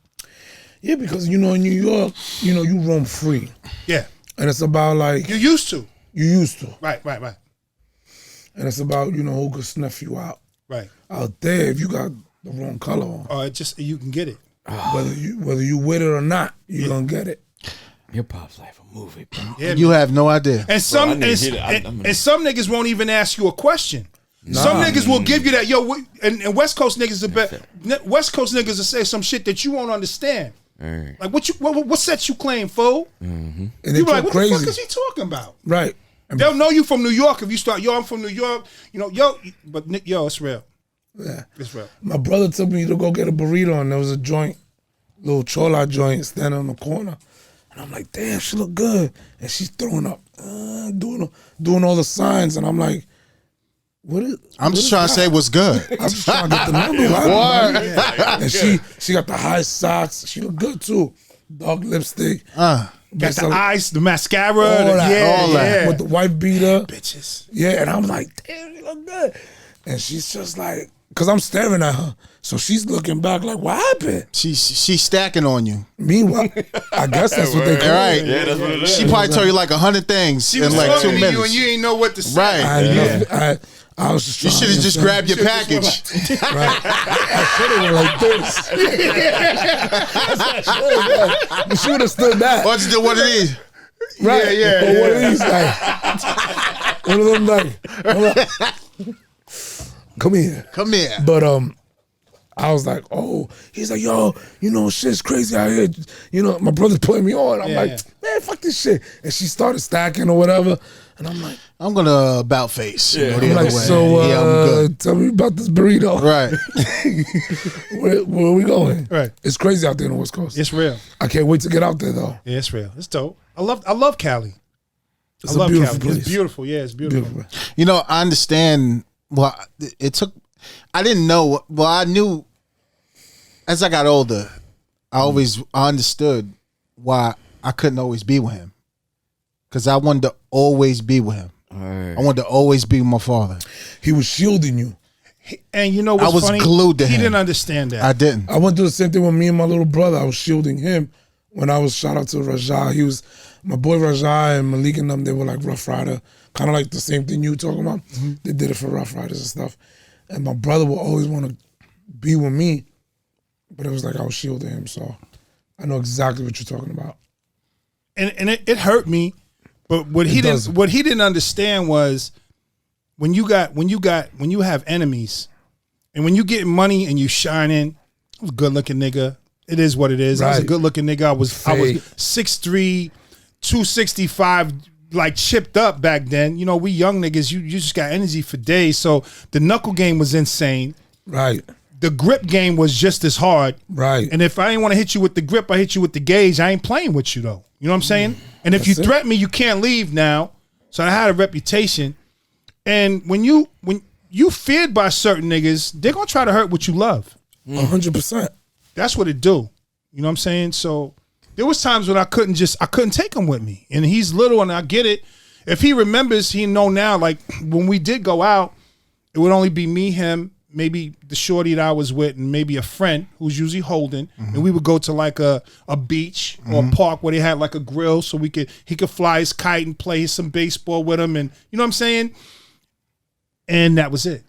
Yeah, because in New York, you roam free. Yeah, and it's about like you used to. You used to. Right. And it's about who could snuff you out. Right. Out there, if you got the wrong color on, you can get it. Whether you with it or not, you gonna get it. Hip hop's like a movie, bro. Yeah, you have no idea. And some some niggas won't even ask you a question. Nah. Some niggas will give you that, and West Coast niggas West Coast niggas will say some shit that you won't understand. Right. Like what sets you claim, fool? Mm-hmm. And they talk like, what crazy. the fuck is he talking about? Right. They'll know you from New York if you start, I'm from New York, but it's real. Yeah. It's real. My brother took me to go get a burrito, and there was a joint, little chola joint standing on the corner. And I'm like, damn, she look good. And she's throwing up, doing all the signs. And I'm like, I'm just trying to say what's good. I'm just trying to get the number right. Yeah. And she got the high socks. She look good too. Dark lipstick. Got the eyes, the mascara. All that. Yeah. With the wife beater. Bitches. Yeah, and I'm like, damn, she look good. And she's just like, because I'm staring at her. So she's looking back like, what happened? She's stacking on you. Meanwhile, I guess that's what they call right. Yeah, that's what it is. She probably told you like 100 things she in like 2 minutes. You and you ain't know what to say. Right. I was just you should have just grabbed your package. Right. I should have went like this. She would have stood that. Or just did one of these. Right. Yeah. Or one of these like one of them like come here. But I was like, oh, he's like, yo, shit's crazy out here. My brother's putting me on. I'm like, man, fuck this shit. And she started stacking or whatever. And I'm like, I'm gonna about face. Yeah. I'm like, so I'm good. Tell me about this burrito. Right. where are we going? Right. It's crazy out there in the West Coast. It's real. I can't wait to get out there though. Yeah, it's real. It's dope. I love Cali. I love beautiful Cali. place. It's beautiful. Yeah, it's beautiful. I understand. Well, it took. I didn't know. Well, I knew. As I got older, I understood why I couldn't always be with him. Because I wanted to always be with him. Right. I wanted to always be with my father. He was shielding you. And you know what's funny? I was glued to him. He didn't understand that. I didn't. I went through the same thing with me and my little brother. I was shielding him when I was, shout out to Rajah. He was, my boy Rajah and Malik and them, they were like Rough Rider. Kind of like the same thing you were talking about. Mm-hmm. They did it for Rough Riders and stuff. And my brother would always want to be with me, but it was like I was shielding him. So I know exactly what you're talking about. And it hurt me. But what he didn't understand was when you have enemies, and when you get money and you shining, I was a good looking nigga. It is what it is. Right. I was a good looking nigga. I was 6'3", 265, like chipped up back then. We young niggas, you just got energy for days. So the knuckle game was insane. Right. The grip game was just as hard. Right. And if I ain't want to hit you with the grip, I hit you with the gauge. I ain't playing with you though. You know what I'm saying? And if you threaten me, you can't leave now. So I had a reputation. And when you feared by certain niggas, they're gonna try to hurt what you love. 100%. That's what it do. You know what I'm saying? So there was times when I couldn't take him with me. And he's little and I get it. If he remembers, he know now, like when we did go out, it would only be me, him, maybe the shorty that I was with, and maybe a friend who's usually holding, and we would go to like a beach or a park where they had like a grill, so he could fly his kite and play some baseball with him, and you know what I'm saying. And that was it.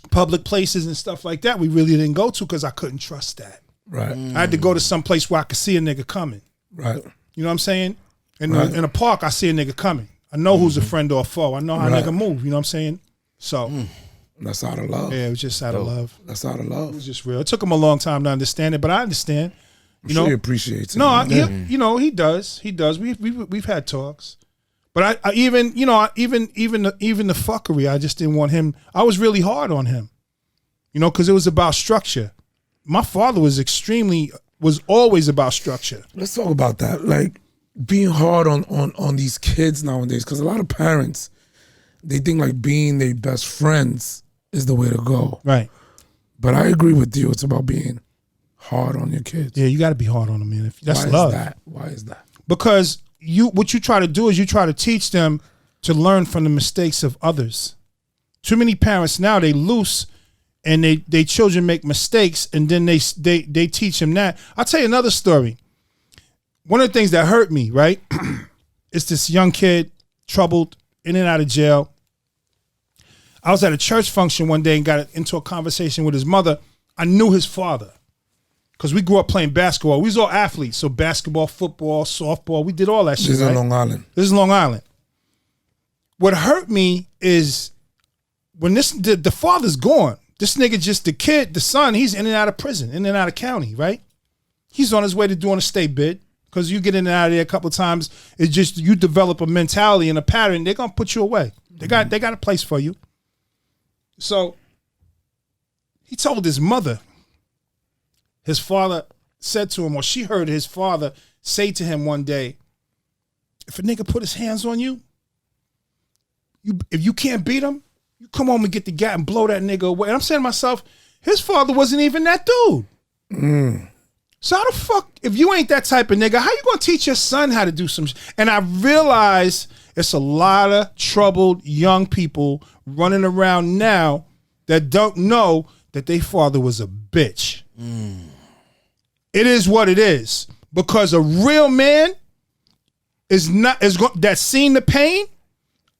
Public places and stuff like that, we really didn't go to because I couldn't trust that. Right. I had to go to some place where I could see a nigga coming. Right. You know what I'm saying? In a park, I see a nigga coming. I know who's a friend or a foe. I know how a nigga move. You know what I'm saying? So. That's out of love. Yeah, it was just out of love. That's out of love. It was just real. It took him a long time to understand it, but I understand. I'm sure he appreciates it. No, he does. He does. We've had talks, but I even the fuckery. I just didn't want him. I was really hard on him, because it was about structure. My father was always about structure. Let's talk about that. Like, being hard on these kids nowadays, because a lot of parents, they think like being their best friends is the way to go. Right. But I agree with you. It's about being hard on your kids. Yeah, you got to be hard on them, man. That's Why love. Is that? Why is that? Because what you try to do is you try to teach them to learn from the mistakes of others. Too many parents now, they loose and they children make mistakes, and then they teach them that. I'll tell you another story. One of the things that hurt me, right, is this young kid, troubled, in and out of jail. I was at a church function one day and got into a conversation with his mother. I knew his father because we grew up playing basketball. We was all athletes, so basketball, football, softball, we did all that shit. This is in Long Island. This is Long Island. What hurt me is when the father's gone. This nigga just, the kid, the son, he's in and out of prison, in and out of county, right? He's on his way to doing a state bid. Because you get in and out of there a couple of times, it's just you develop a mentality and a pattern. They're gonna put you away. They got a place for you. So he told his mother. His father said to him, or she heard his father say to him one day, "If a nigga put his hands on you, if you can't beat him, you come home and get the gat and blow that nigga away." And I'm saying to myself, his father wasn't even that dude. So how the fuck, if you ain't that type of nigga, how you gonna teach your son how to do some shit? And I realize it's a lot of troubled young people running around now that don't know that their father was a bitch. It is what it is. Because a real man that's seen the pain.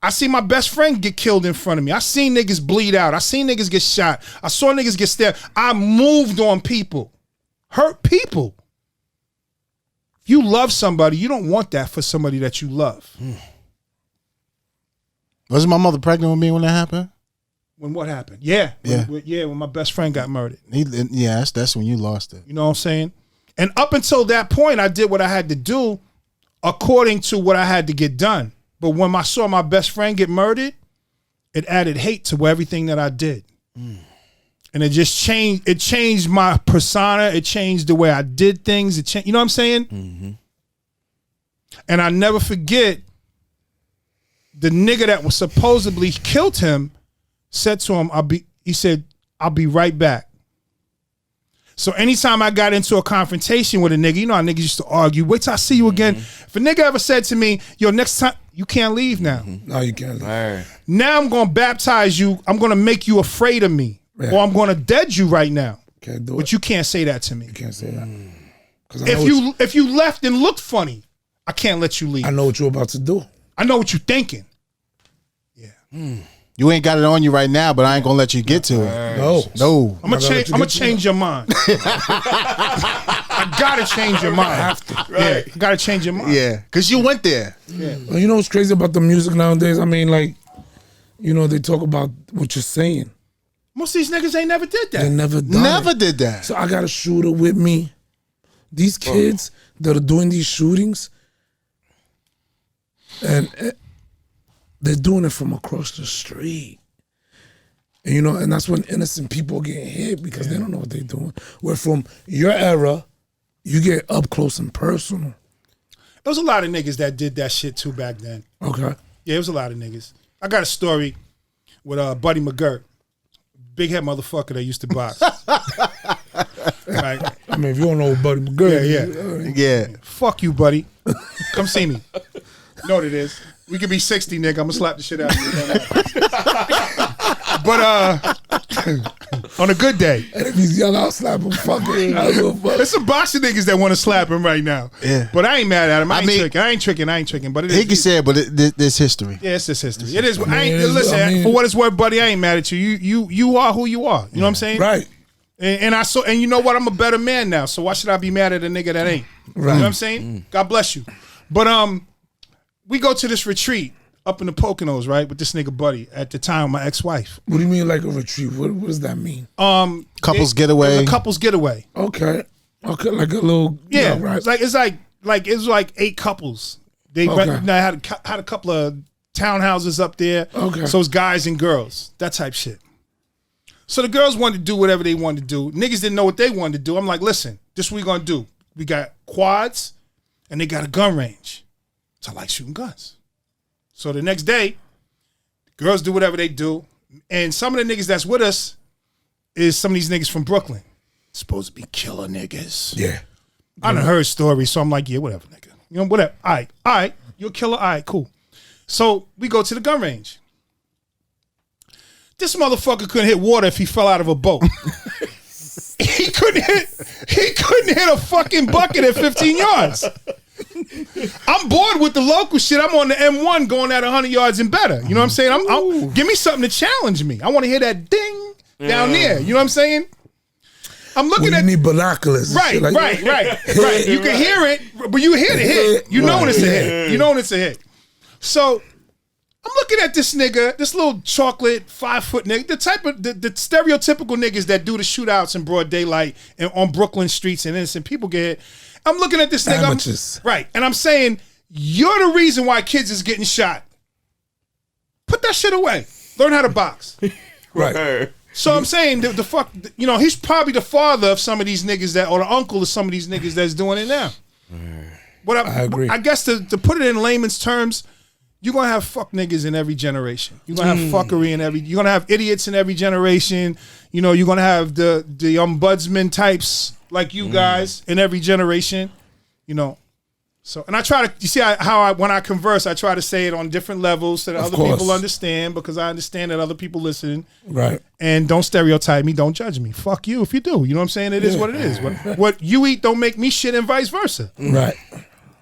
I see my best friend get killed in front of me. I seen niggas bleed out. I seen niggas get shot. I saw niggas get stabbed. I moved on people. Hurt people. If you love somebody, you don't want that for somebody that you love. Wasn't my mother pregnant with me when that happened? When what happened? Yeah. When my best friend got murdered. That's when you lost it. You know what I'm saying? And up until that point, I did what I had to do according to what I had to get done. But when I saw my best friend get murdered, it added hate to everything that I did. And it just changed. It changed my persona. It changed the way I did things. It changed. You know what I'm saying? Mm-hmm. And I never forget the nigga that was supposedly killed him said to him, he said, "I'll be right back." So anytime I got into a confrontation with a nigga, you know how niggas used to argue, wait till I see you again. If a nigga ever said to me, "Yo, next time, you can't leave now." No, you can't leave. Right. Now I'm going to baptize you. I'm going to make you afraid of me. Yeah. Or I'm going to dead you right now. Can't do it. But you can't say that to me. You can't say that. If you left and looked funny, I can't let you leave. I know what you're about to do. I know what you're thinking. Yeah. You ain't got it on you right now, but I ain't gonna let you get to it. No. I'm gonna change your mind. I gotta change your mind. I have to. Yeah, I gotta change your mind. Yeah, because you went there. Yeah. Well, you know what's crazy about the music nowadays? I mean, like, you know, they talk about what you're saying. Most of these niggas ain't never did that. They never did that. So I got a shooter with me. These kids that are doing these shootings, and they're doing it from across the street. And, you know, and that's when innocent people get hit because they don't know what they're doing. Where from your era, you get up close and personal. There was a lot of niggas that did that shit too back then. Okay. Yeah, it was a lot of niggas. I got a story with Buddy McGirt. Big head motherfucker that used to box. Right. I mean, if you don't know what Buddy McGirt, yeah. Fuck you, buddy. Come see me. You know what it is. We could be 60, nigga. I'm gonna slap the shit out of you. But on a good day. And if he's young, I'll slap him. Fuck it. There's some boxing niggas that want to slap him right now. Yeah. But I ain't mad at him. I ain't tricking. But it is. He can say it, but there's history. Yeah, it's just history. It is. Listen, for what it's worth, buddy, I ain't mad at you. You are who you are. You know what I'm saying? Right. And you know what? I'm a better man now. So why should I be mad at a nigga that ain't? Right. You know what I'm saying? God bless you. But we go to this retreat up in the Poconos, right, with this nigga Buddy at the time, my ex-wife. What do you mean, like a retreat? What does that mean? Couples getaway. It was a couples getaway. Okay, like a little. Yeah, right. It was like 8 couples. They had a couple of townhouses up there. Okay, so it's guys and girls, that type shit. So the girls wanted to do whatever they wanted to do. Niggas didn't know what they wanted to do. I'm like, listen, this is what we gonna do. We got quads, and they got a gun range. So I like shooting guns. So the next day, girls do whatever they do. And some of the niggas that's with us is some of these niggas from Brooklyn. Supposed to be killer niggas. Yeah. I done heard stories, so I'm like, yeah, whatever, nigga. You know, whatever. All right. You're a killer. All right, cool. So we go to the gun range. This motherfucker couldn't hit water if he fell out of a boat. He couldn't hit a fucking bucket at 15 yards. I'm bored with the local shit. I'm on the M1 going at 100 yards and better. You know what I'm saying? I'm give me something to challenge me. I want to hear that ding down there. You know what I'm saying? I'm looking at. You need binoculars. Right. You can hear it, but you hear the hit. You know when it's a hit. You know when it's a hit. So I'm looking at this nigga, this little chocolate 5-foot nigga, the type of the stereotypical niggas that do the shootouts in broad daylight and on Brooklyn streets and innocent people get hit. I'm looking at this nigga. Amateurs. And I'm saying, you're the reason why kids is getting shot. Put that shit away. Learn how to box. Right. So I'm saying, the fuck, you know, he's probably the father of some of these niggas that, or the uncle of some of these niggas that's doing it now. But I agree. I guess to put it in layman's terms, you're gonna have fuck niggas in every generation. You're gonna have fuckery in every. You're gonna have idiots in every generation. You know, you're gonna have the ombudsman types like you guys in every generation. You know, so and I try to. You see how when I converse, I try to say it on different levels so that other people understand, because I understand that other people listen. Right. And don't stereotype me. Don't judge me. Fuck you if you do. You know what I'm saying? It is what it is. What you eat don't make me shit, and vice versa. Right.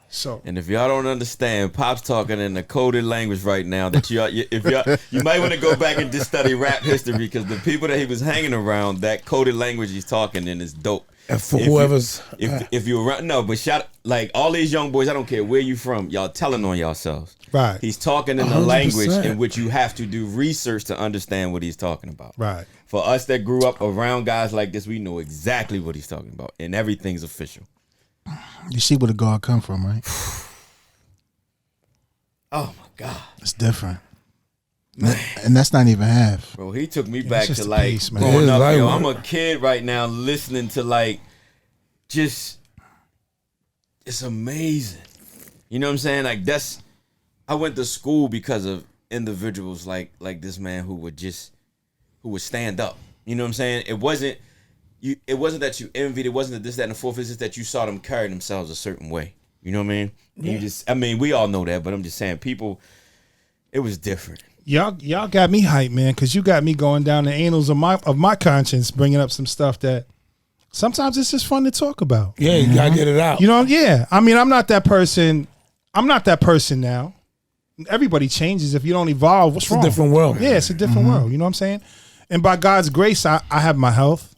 So, and if y'all don't understand, Pop's talking in a coded language right now that you might want to go back and just study rap history, because the people that he was hanging around, that coded language he's talking in is dope. And for whoever's if you're around, no, but shout like all these young boys, I don't care where you from, y'all telling on yourselves. Right. He's talking in the 100%. language in which you have to do research to understand what he's talking about. right. For us that grew up around guys like this, we know exactly what he's talking about, and everything's official. You see where the guard come from, right? Oh my God, It's different. And that's not even half. bro, he took me back just to a like piece, man. growing up. Like, Yo, I'm a kid right now listening to like just it's amazing. You know what I'm saying? Like I went to school because of individuals like this man who would stand up. You know what I'm saying? It wasn't that you envied, it wasn't that this, that, and the fourth, it's just that you saw them carry themselves a certain way. You know what I mean? Yeah. We all know that, but I'm just saying, people, it was different. Y'all got me hyped, man, because you got me going down the annals of my conscience, bringing up some stuff that sometimes it's just fun to talk about. Yeah, you gotta get it out. You know, yeah. I mean, I'm not that person now. Everybody changes. If you don't evolve, what's wrong? It's a different world. Yeah, it's a different world. You know what I'm saying? And by God's grace, I have my health.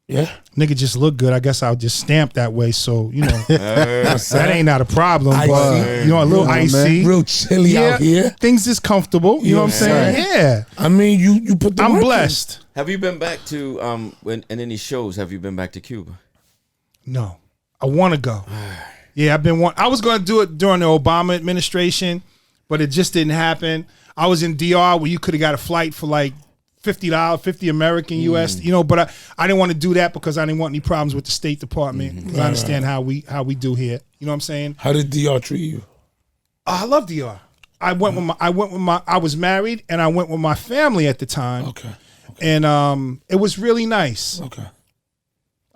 Yeah. Nigga just look good. I guess I'll just stamp that way. So, you know, that ain't not a problem. But, you know, a little icy. Real chilly out here. Things is comfortable. You know what I'm saying? Yeah. I mean, you put the I'm work in. blessed. Have you been back to in any shows? Have you been back to Cuba? No. I want to go. Yeah, I was going to do it during the Obama administration, but it just didn't happen. I was in DR where you could have got a flight for like $50, 50 American US, you know, but I didn't want to do that because I didn't want any problems with the State Department. Because I understand how we do here. You know what I'm saying? How did DR treat you? I love DR. I was married and I went with my family at the time. Okay. And it was really nice. Okay.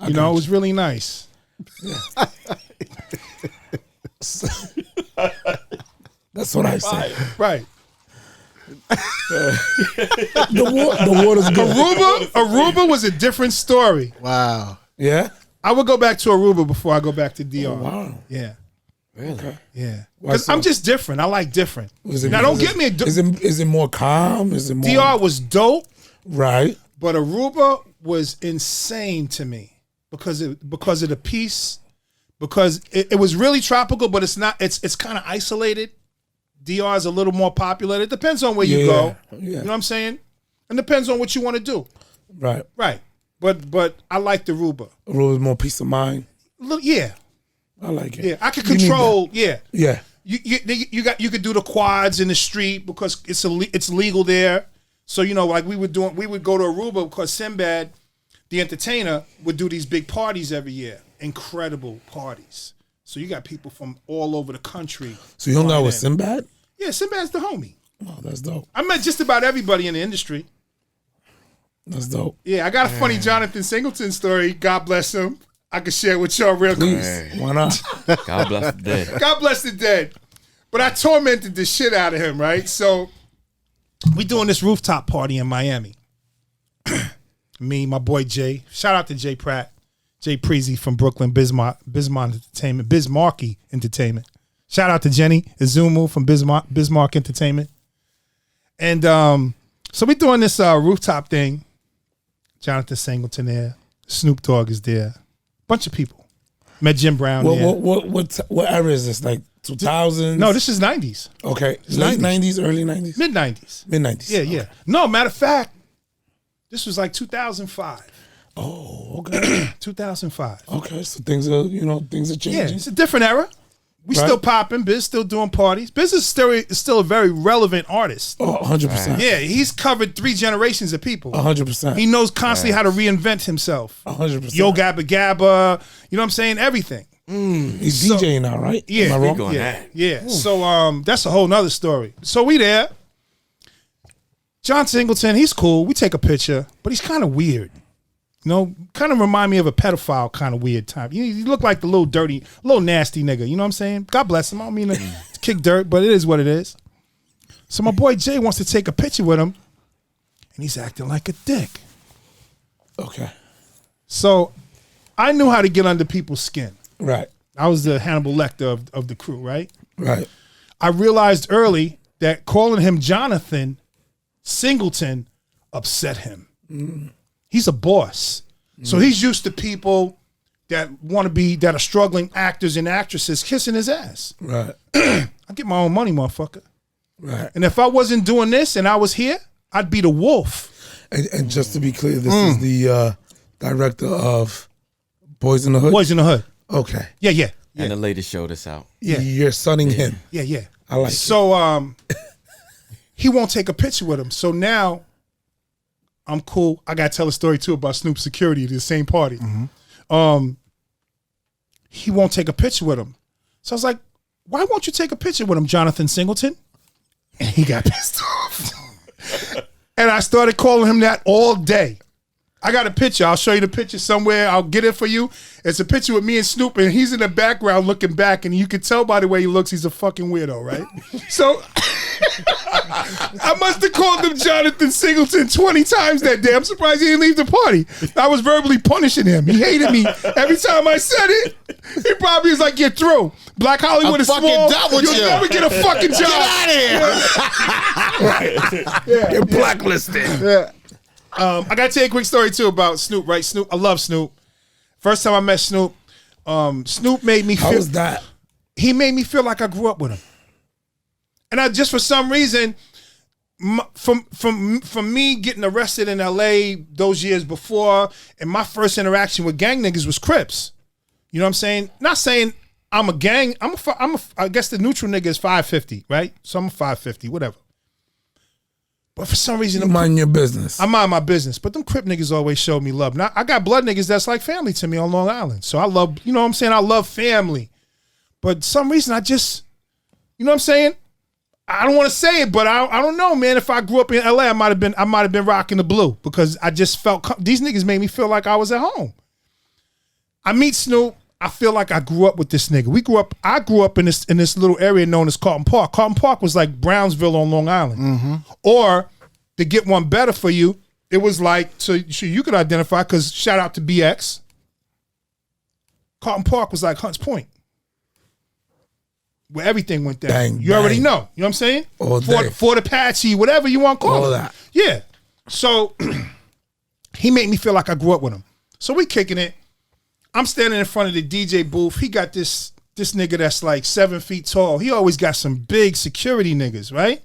You know, it was really nice. That's what I say. Right. The water's good. Aruba was a different story. Wow. Yeah? I would go back to Aruba before I go back to DR. Oh, wow. Yeah. Really? Okay. Yeah. Why Because so? I'm just different. I like different. Is it- Now, don't is get it- me. Is it more calm? Is it more DR was dope, right? but Aruba was insane to me because of the peace. Because it was really tropical, but it's not. It's kind of isolated. DR is a little more popular. It depends on where you go. Yeah. You know what I'm saying? And depends on what you want to do. Right. Right. But I like the Aruba. Aruba's more peace of mind. Yeah. I like it. Yeah. I could You need control. Yeah. that. Yeah. You could do the quads in the street because it's legal there. So you know, like we would go to Aruba because Sinbad, the entertainer, would do these big parties every year. Incredible parties. So you got people from all over the country. So you hung out with Sinbad? Yeah, Sinbad's the homie. Oh, that's dope. I met just about everybody in the industry. That's dope. Yeah, I got a funny Jonathan Singleton story. God bless him. I can share with y'all real quick. Why not? God bless the dead. God bless the dead. But I tormented the shit out of him, right? So we doing this rooftop party in Miami. Me, my boy Jay. Shout out to Jay Pratt. Jay Preezy from Brooklyn, Biz Markie Entertainment. Shout out to Jenny Izumu from Biz Markie Entertainment. And so we doing this rooftop thing. Jonathan Singleton there. Snoop Dogg is there. Bunch of people. Met Jim Brown there. What era is this? Like 2000s? No, this is 90s. Okay. Late 90s, early 90s? Mid 90s. Mid 90s. Yeah, yeah. No, matter of fact, this was like 2005. Oh, okay. 2005. Okay, so things are changing. Yeah, it's a different era. We still popping. Biz still doing parties. Biz is still a very relevant artist. Oh, 100%. Yeah, he's covered 3 generations of people. 100%. He knows constantly how to reinvent himself. 100%. Yo Gabba Gabba, you know what I'm saying? Everything. He's DJing now, right? Yeah. Am I wrong? Yeah. So that's a whole nother story. So we there. John Singleton, he's cool. We take a picture, but he's kind of weird. You know, kind of remind me of a pedophile kind of weird type. You look like the little dirty, little nasty nigga. You know what I'm saying? God bless him. I don't mean to kick dirt, but it is what it is. So my boy Jay wants to take a picture with him, and he's acting like a dick. Okay. So I knew how to get under people's skin. Right. I was the Hannibal Lecter of the crew, right? Right. I realized early that calling him Jonathan Singleton upset him. He's a boss. So he's used to people that that are struggling actors and actresses kissing his ass. Right. I get my own money, motherfucker. Right. And if I wasn't doing this and I was here, I'd be the wolf. And just to be clear, this is the director of Boys in the Hood? Boys in the Hood. Okay. Yeah. And the lady showed us out. Yeah. You're sunning him. Yeah. I like So he won't take a picture with him. So now I'm cool. I gotta tell a story too about Snoop's security at the same party. He won't take a picture with him. So I was like, why won't you take a picture with him, Jonathan Singleton? And he got pissed off. And I started calling him that all day. I got a picture. I'll show you the picture somewhere. I'll get it for you. It's a picture with me and Snoop, and he's in the background looking back, and you can tell by the way he looks, he's a fucking weirdo, right? So I must have called him Jonathan Singleton 20 times that day. I'm surprised he didn't leave the party. I was verbally punishing him. He hated me. Every time I said it, he probably was like, get through. Black Hollywood is small. You'll never get a fucking job. Get out of here. Right. Yeah. You're blacklisted. Yeah. I gotta tell you a quick story too about Snoop, right? Snoop, I love Snoop. First time I met Snoop, Snoop made me feel. How was that? He made me feel like I grew up with him. And I just, for some reason, from me getting arrested in LA those years before, and my first interaction with gang niggas was Crips. You know what I'm saying? Not saying I'm a gang. I guess the neutral nigga is 550, right? So I'm a 550, whatever. But for some reason, You mind your business. I mind my business. But them Crip niggas always showed me love. Now, I got blood niggas that's like family to me on Long Island. So I love, you know what I'm saying? I love family. But some reason I just, you know what I'm saying? I don't want to say it, but I don't know, man. If I grew up in LA, I might have been rocking the blue because I just felt, these niggas made me feel like I was at home. I meet Snoop. I feel like I grew up with this nigga. I grew up in this little area known as Carlton Park. Carlton Park was like Brownsville on Long Island. Or to get one better for you, it was like, so you could identify, because shout out to BX. Carlton Park was like Hunts Point, where everything went down. Bang, you already bang. know. You know what I'm saying? All day. Fort Apache, whatever you want to call All it. that. Yeah. So he made me feel like I grew up with him. So we kicking it. I'm standing in front of the DJ booth. He got this nigga that's like 7 feet tall. He always got some big security niggas, right?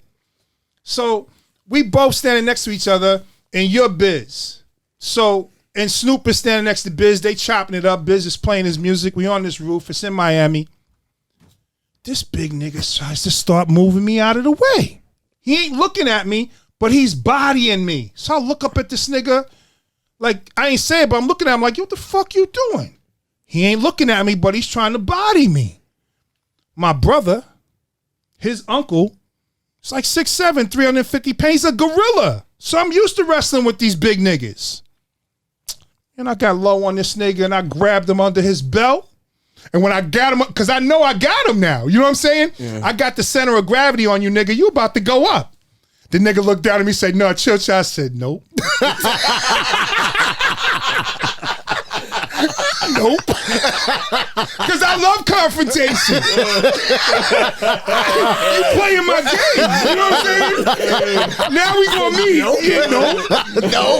So we both standing next to each other in your Biz. So, and Snoop is standing next to Biz. They chopping it up. Biz is playing his music. We on this roof. It's in Miami. This big nigga tries to start moving me out of the way. He ain't looking at me, but he's bodying me. So I look up at this nigga. Like, I ain't saying, but I'm looking at him like, yo, what the fuck you doing? He ain't looking at me, but he's trying to body me. My brother, his uncle, it's like 6'7", 350 pounds. He's a gorilla. So I'm used to wrestling with these big niggas. And I got low on this nigga and I grabbed him under his belt. And when I got him, because I know I got him now. You know what I'm saying? Yeah. I got the center of gravity on you, nigga. You about to go up. The nigga looked down at me and said, no, chill. I said, nope. Nope. Because I love confrontation. You playing my game. You know what I'm saying? Now we gonna meet. No.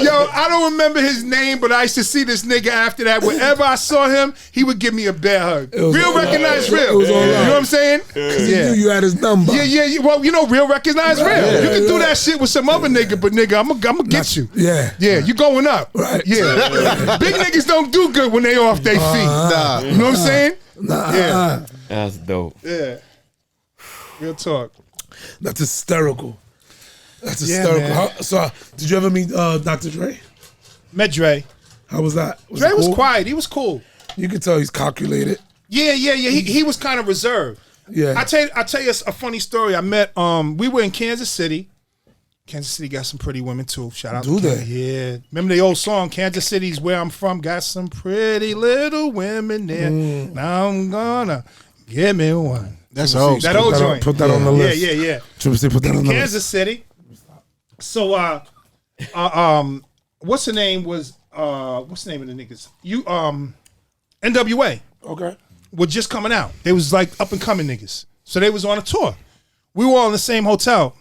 Yo, I don't remember his name, but I used to see this nigga after that. Whenever I saw him, he would give me a bear hug. Real recognize real. You know what I'm saying? Because he knew you had his number. Yeah. Well, you know, real recognize real. You can do that shit with some other nigga, but nigga, I'm gonna get you. Yeah. Yeah, you going up. Right. Yeah. Big niggas don't do good when they off their feet. Nah. You know what I'm saying? Nah. Yeah. That's dope. Yeah. Real talk. That's hysterical. That's hysterical. So, did you ever meet Dr. Dre? Met Dre. How was that? Dre was quiet. He was cool. You could tell he's calculated. Yeah. He was kind of reserved. Yeah. I tell you a funny story. I met we were in Kansas City. Kansas City got some pretty women too. Shout out to Kansas. Yeah. Remember the old song, Kansas City's where I'm from, got some pretty little women there. Now I'm gonna give me one. That's old. That old joint. Put that on the list. Yeah. Triple C, put that on the Kansas list. City. So what's the name of the niggas? NWA. Okay. Were just coming out. They was like up and coming niggas. So they was on a tour. We were all in the same hotel.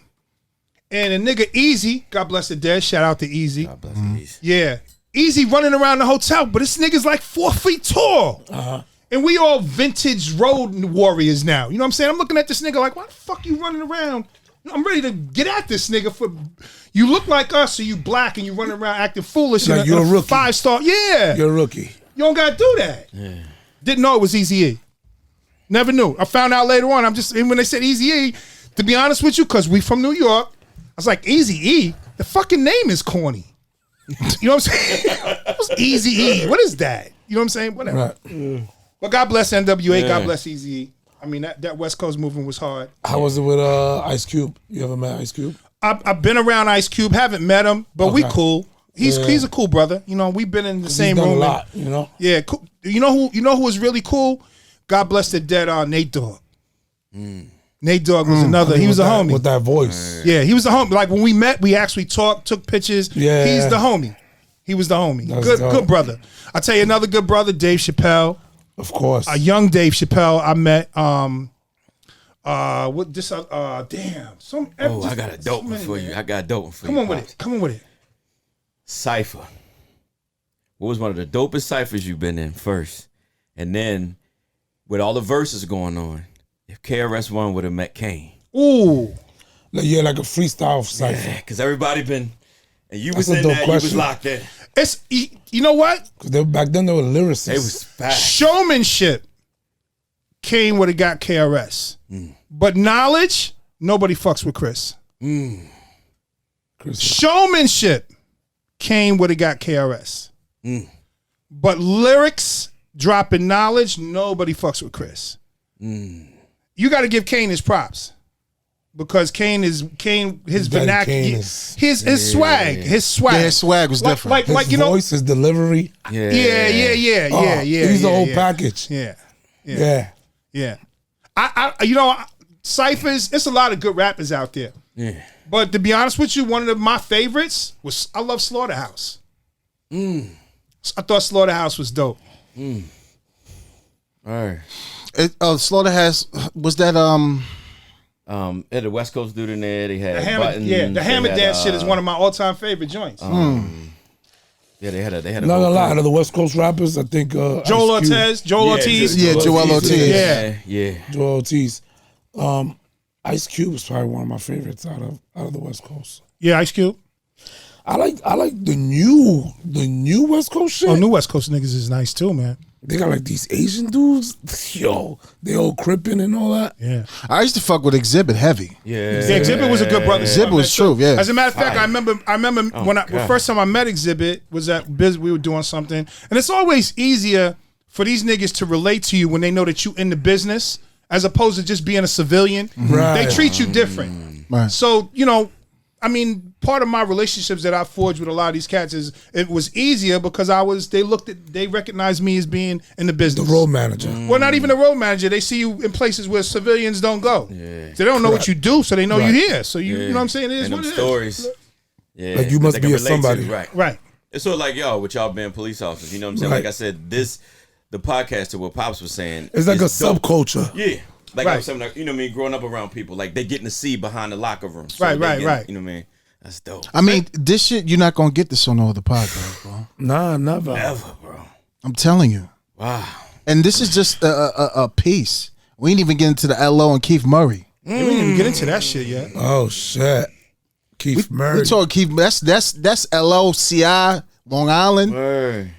And a nigga Easy, God bless the dead, shout out to Easy. God bless Easy. Yeah. Easy running around the hotel, but this nigga's like 4 feet tall. Uh-huh. And we all vintage road warriors now. You know what I'm saying? I'm looking at this nigga like, why the fuck you running around? I'm ready to get at this nigga for... You look like us, so you black and you running around acting foolish. Like you're a rookie. 5-star. Yeah. You're a rookie. You don't got to do that. Yeah. Didn't know it was Eazy-E. Never knew. I found out later on. And when they said Eazy-E, to be honest with you, because we from New York, I was like, Eazy-E? The fucking name is corny. You know what I'm saying? What's Eazy-E? What is that? You know what I'm saying? Whatever. Right. Well, God bless NWA. Yeah. God bless Eazy-E. I mean, that West Coast movement was hard. How was it with Ice Cube? You ever met Ice Cube? I've been around Ice Cube. Haven't met him, but we cool. He's a cool brother. You know, we've been in the same room. A lot, you know? Yeah, cool. You know who was really cool? God bless the dead Nate Dogg. Nate Dogg was another. He was a homie. With that voice. Yeah, he was a homie. Like when we met, we actually talked, took pictures. Yeah. He's the homie. He was the homie. Good brother. I tell you another good brother, Dave Chappelle. Of course. A young Dave Chappelle I met. I got a dope one for you. Come on with it. Cypher. What was one of the dopest ciphers you've been in first? And then with all the verses going on, if KRS-One would have met Kane. Ooh. Yeah, like a freestyle cipher. Yeah, because everybody been, and you was in that, you was locked in. It's, you know what? Because back then they were lyricists. They was fast. Showmanship, Kane would have got KRS. But knowledge, nobody fucks with Chris. Showmanship, Kane would have got KRS. But lyrics, dropping knowledge, nobody fucks with Chris. You got to give Kane his props. Because his vernacular, his swag. Yeah, his swag was different. His voice, his delivery. Yeah. He's the whole package. Yeah. I ciphers. It's a lot of good rappers out there. Yeah. But to be honest with you, one of my favorites was I love Slaughterhouse. I thought Slaughterhouse was dope. All right. Slaughterhouse was that had the West Coast dude in there. They had buttons. Yeah, the Hammer Dance shit is one of my all-time favorite joints. Yeah, they had a not a lot of the West Coast rappers. I think Joel Ortiz. Joel Ortiz. Yeah. Joel Ortiz. Ice Cube is probably one of my favorites out of the West Coast. Yeah, Ice Cube. I like the new West Coast shit. Oh, new West Coast niggas is nice too, man. They got like these Asian dudes. Yo, they all crippin' and all that. Yeah. I used to fuck with Exhibit heavy. Yeah, Exhibit was a good brother. Exhibit was true, yeah. As a matter of fact, I remember the first time I met Exhibit was at Biz. We were doing something, and it's always easier for these niggas to relate to you when they know that you in the business, as opposed to just being a civilian. Right. They treat you different. Right. So I mean, part of my relationships that I forged with a lot of these cats is it was easier because they recognized me as being in the business. The road manager. Well, not even the road manager. They see you in places where civilians don't go. Yeah. So they don't know what you do, so they know you here. So you know what I'm saying? It is and what them it stories. is. Yeah. Like you must they be can a relate somebody. to, right. Right. It's sort of like y'all with y'all being police officers. You know what I'm saying? Right. Like I said, the podcast to what Pops was saying. It's like a dope. subculture. Yeah. Like Right. I was saying, like, you know what I mean? Growing up around people, like they getting to see behind the locker room. So Right. they getting- Right. You know what I mean? That's dope. I mean, this shit, you're not going to get this on all the podcasts, bro. Nah, never. Ever, bro. I'm telling you. Wow. And this is just a piece. We ain't even get into the LO and Keith Murray. We didn't even get into that shit yet. Oh shit. Keith Murray. We talk Keith. That's LO, CI, Long Island. Word.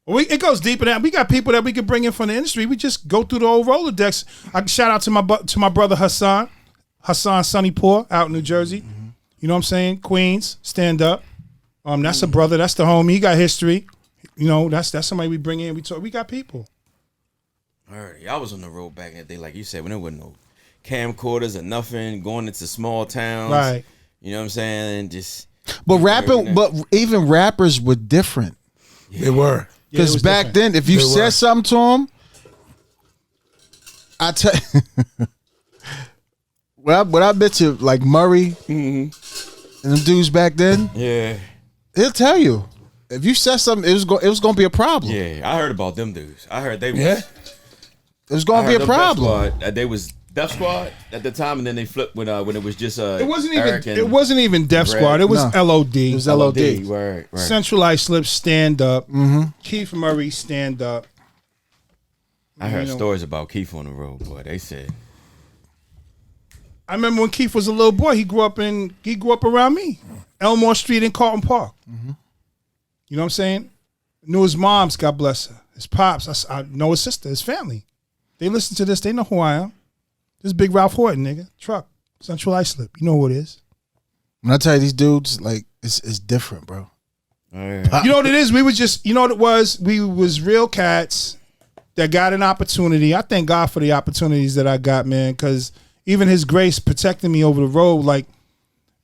Well, it goes deeper than that. We got people that we could bring in from the industry. We just go through the old Rolodex. I can shout out to my brother Hassan Sunnypour out in New Jersey. You know what I'm saying? Queens, stand up. That's a brother. That's the homie. He got history. You know, that's somebody we bring in. We got people. Word. Y'all was on the road back in the day, like you said, when there wasn't no camcorders or nothing, going into small towns. Right. You know what I'm saying? Just. But even rappers were different. They were. Because it was back different. then, if you They said were. something to them, I tell what I bet you, like Murray and them dudes back then, Yeah. he'll tell you. If you said something, it was going to be a problem. Yeah. I heard about them dudes. I heard they was. Yeah. It was going to be a problem. They was Def Squad at the time, and then they flipped when it was just It wasn't Eric even. and It wasn't even Def Red. Squad. It was No. LOD. It was LOD. Right. Centralized Slip, stand up. Keith Murray, stand up. I heard You know. stories about Keith on the road, boy. They said. I remember when Keith was a little boy. He grew up around me, Elmore Street in Carlton Park. You know what I'm saying? Knew his moms, God bless her. His pops, I know his sister, his family. They listen to this. They know who I am. This is Big Ralph Horton, nigga. Truck, Central Ice Slip. You know who it is. When I tell you these dudes, like it's different, bro. Oh, yeah. You know what it is? We were just, you know what it was? We was real cats that got an opportunity. I thank God for the opportunities that I got, man, because even His Grace protecting me over the road. Like,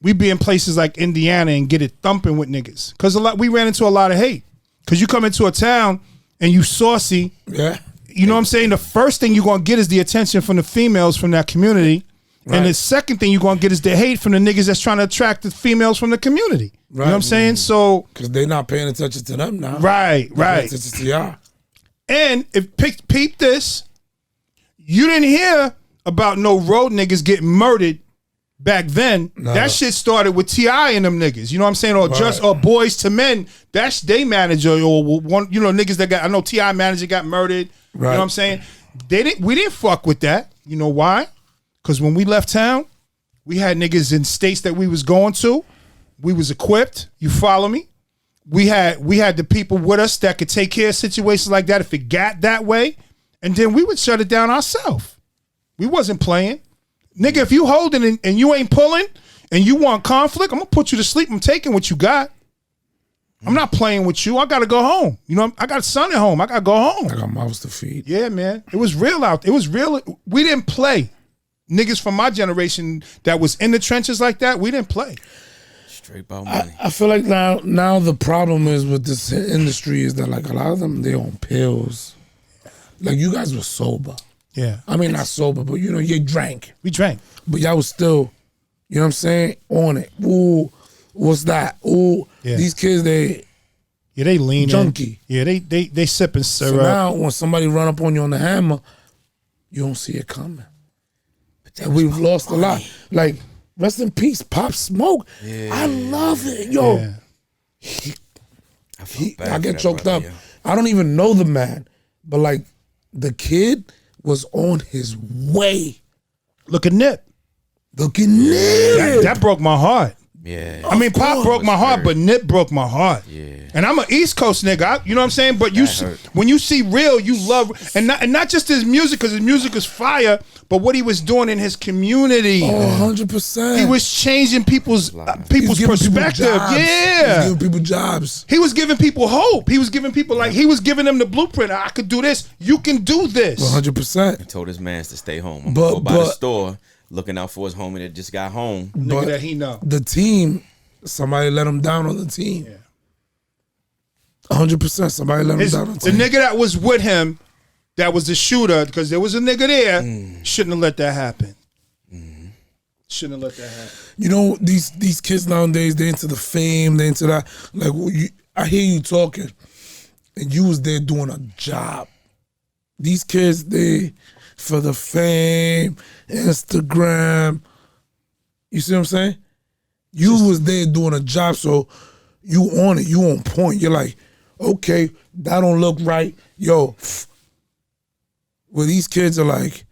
we be in places like Indiana and get it thumping with niggas. Because we ran into a lot of hate. Because you come into a town and you saucy. Yeah. You know what I'm saying? The first thing you're going to get is the attention from the females from that community. Right. And the second thing you're going to get is the hate from the niggas that's trying to attract the females from the community. You know what I'm saying? So, Because they not paying attention to them now. right. They're paying attention to y'all. And if peep this, you didn't hear about no road niggas getting murdered back then. No. That shit started with T.I. and them niggas. You know what I'm saying? Or Boys to Men. That's they manager or one. You know niggas that got. I know T.I. manager got murdered. You know what I'm saying? We didn't fuck with that. You know why? Because when we left town, we had niggas in states that we was going to. We was equipped. You follow me? We had the people with us that could take care of situations like that if it got that way, and then we would shut it down ourselves. We wasn't playing. Nigga, if you holding and you ain't pulling and you want conflict, I'm gonna put you to sleep. I'm taking what you got. I'm not playing with you. I gotta go home. You know, I got a son at home. I gotta go home. I got mouths to feed. Yeah, man. It was real out. It was real. We didn't play. Niggas from my generation that was in the trenches like that, we didn't play. Straight about money. I feel like now the problem is with this industry is that like a lot of them, they on pills. Like you guys were sober. Yeah. I mean, not sober, but you know, you drank. We drank. But y'all was still, you know what I'm saying, on it. Ooh, what's that? Ooh, Yeah. these kids, they they lean junkie. Yeah, they sipping syrup. So now when somebody run up on you on the hammer, you don't see it coming. And we've lost a lot. Like, rest in peace, Pop Smoke. Yeah. I love it. Yo, Yeah. I get choked up. I don't even know the man. But like, the kid was on his way. Look at Nip. Nip. That broke my heart. Yeah. I mean, Pop broke my heart, but Nip broke my heart. Yeah. And I'm an East Coast nigga, you know what I'm saying? But when you see Real, you love, and not just his music, because his music is fire, but what he was doing in his community. 100%. He was changing people's perspective. He was giving people jobs. He was giving people hope. He was giving people he was giving them the blueprint. I could do this. You can do this. 100%. He told his mans to stay home. I'm gonna go by the store, looking out for his homie that just got home. Nigga that he know. The team, somebody let him down on the team. Yeah. 100%. Somebody let him down on the team. The nigga that was with him, that was the shooter, because there was a nigga there, shouldn't have let that happen. Shouldn't have let that happen. You know, these kids nowadays, they into the fame, they into that. Like, I hear you talking, and you was there doing a job. These kids, they, for the fame, Instagram, you see what I'm saying? You was there doing a job, so you on it, you on point. You're like, okay, that don't look right. Yo, well, these kids are like,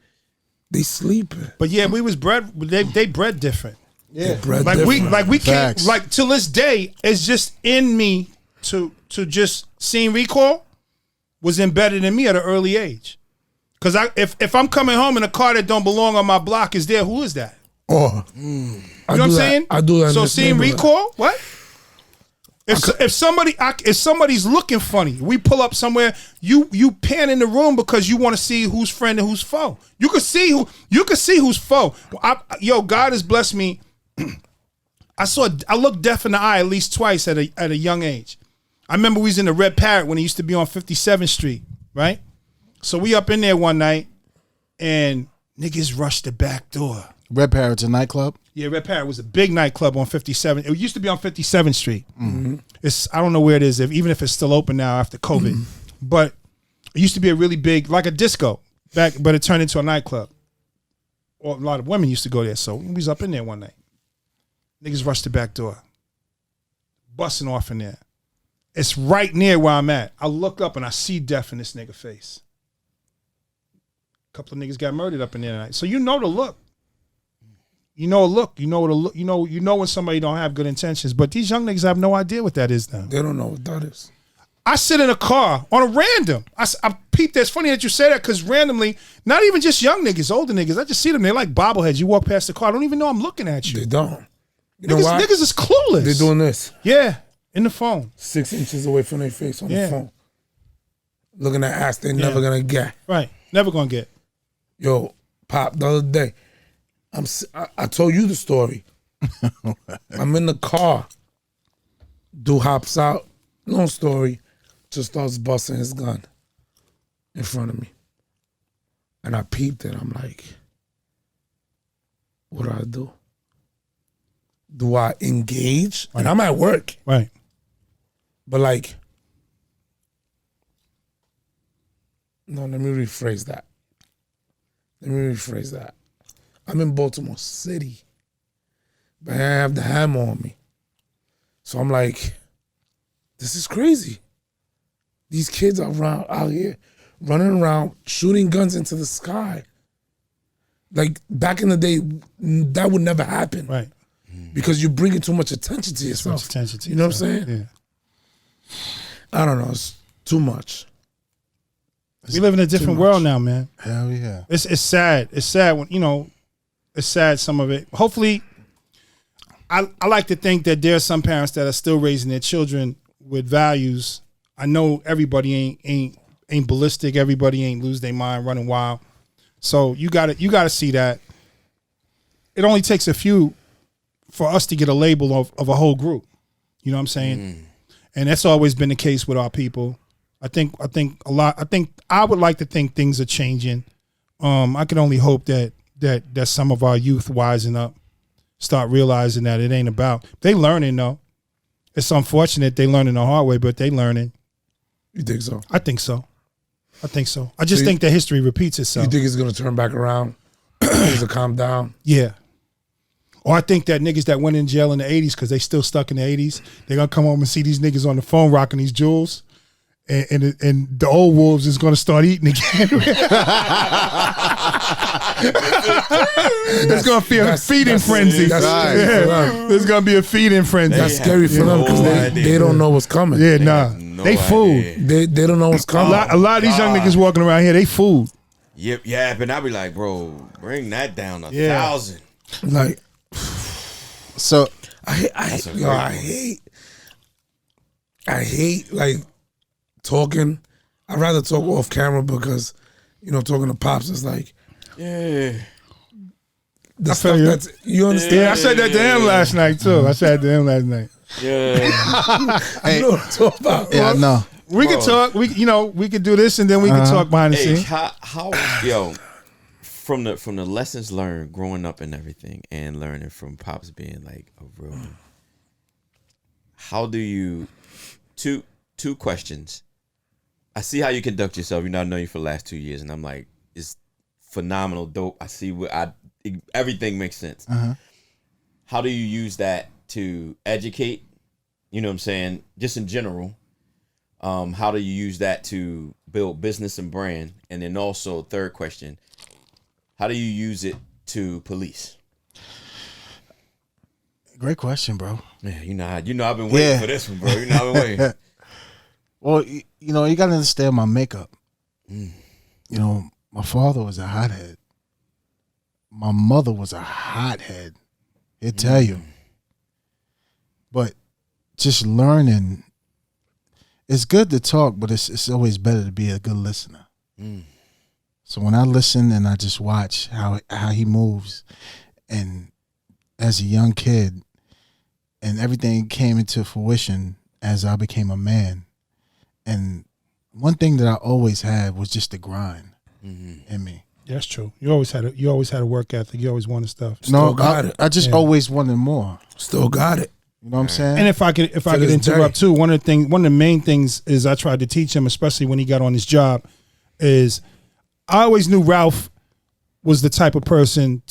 they sleeping. But yeah, we was bred. They bred different. Yeah, bred like different. we can't, like, till this day, it's just in me to just seeing Recall was embedded in me at an early age. Cause if I'm coming home and a car that don't belong on my block is there, who is that? Oh, you know what I'm saying? I do that. So seeing Recall, what? If somebody's looking funny, we pull up somewhere, you pan in the room because you want to see who's friend and who's foe. You can see who's foe. God has blessed me. I looked deaf in the eye at least twice at a young age. I remember we was in the Red Parrot when it used to be on 57th Street, right? So we up in there one night and niggas rushed the back door. Red Parrot's a nightclub? Yeah, Red Parrot was a big nightclub on 57. It used to be on 57th Street. I don't know where it is, even if it's still open now after COVID. But it used to be a really big, like a disco back, but it turned into a nightclub. Or a lot of women used to go there. So we was up in there one night. Niggas rushed the back door. Busting off in there. It's right near where I'm at. I look up and I see death in this nigga face. A couple of niggas got murdered up in there tonight. So you know the look. You know a look. You know what a look. You know when somebody don't have good intentions. But these young niggas have no idea what that is now. They don't know what that is. I sit in a car on a random. I peeped that. It's funny that you say that because randomly, not even just young niggas, older niggas, I just see them. They're like bobbleheads. You walk past the car, I don't even know I'm looking at you. They don't. You know why? Niggas is clueless. They're doing this. Yeah, in the phone. 6 inches away from their face on the phone. Looking at ass they never gonna get. Right, never gonna get. Yo, Pop, the other day, I told you the story. I'm in the car. Dude hops out. Long story. Just starts busting his gun in front of me. And I peeped it. I'm like, what do? Do I engage? Right. And I'm at work. Right. But like, no, let me rephrase that. I'm in Baltimore City, but I have the hammer on me. So I'm like, this is crazy. These kids are out here running around, shooting guns into the sky. Like back in the day, that would never happen. Right. Because you're bringing too much attention to yourself. You know what I'm saying? Yeah. I don't know. It's too much. We live in a different world now, man. Hell yeah. It's sad. It's sad when, it's sad, some of it. Hopefully, I like to think that there are some parents that are still raising their children with values. I know everybody ain't ballistic. Everybody ain't lose their mind running wild. So you gotta see that. It only takes a few for us to get a label of a whole group. You know what I'm saying? And that's always been the case with our people. I think I would like to think things are changing. I can only hope that some of our youth wisen up, start realizing that it ain't about. They learning though. It's unfortunate they learning the hard way, but they learning. You think so? I think so. I just think that history repeats itself. You think it's gonna turn back around? Things will calm down? Yeah. Or I think that niggas that went in jail in the 80s because they still stuck in the 80s, they're gonna come home and see these niggas on the phone rocking these jewels. And the old wolves is going to start eating again. It's gonna be a feeding frenzy. There's gonna be a feeding frenzy. That's scary for them because they don't know what's coming. Yeah, nah. They food. They don't know what's coming. A lot of these young niggas walking around here, they food. Yep, yeah, but I be like, bro, bring that down 1,000. Like, so I hate like talking. I'd rather talk off camera because, talking to Pops is like, yeah. The stuff that's, you understand? Yeah, I said that to him last night too. Yeah. You know what I'm talking about? Yeah, I know. We could talk. We could do this, and then we could talk behind the scenes. How from the lessons learned growing up and everything, and learning from Pops being like a real one. How do you? Two questions. I see how you conduct yourself. I know you for the last 2 years, and I'm like, it's phenomenal, dope. I see everything makes sense. How do you use that to educate? You know what I'm saying? Just in general. How do you use that to build business and brand? And then also, third question, how do you use it to police? Great question, bro. Yeah, I've been waiting for this one, bro. I've been waiting. Well, you got to understand my makeup. My father was a hothead. My mother was a hothead. He'll tell you. But just learning, it's good to talk, but it's always better to be a good listener. So when I listen and I just watch how he moves, and as a young kid, and everything came into fruition as I became a man. And one thing that I always had was just the grind in me. That's true. You always had a work ethic. You always wanted stuff. I just always wanted more. Still got it. You know what I'm saying? And if I could interrupt too, one of the main things is I tried to teach him, especially when he got on his job, is I always knew Ralph was the type of person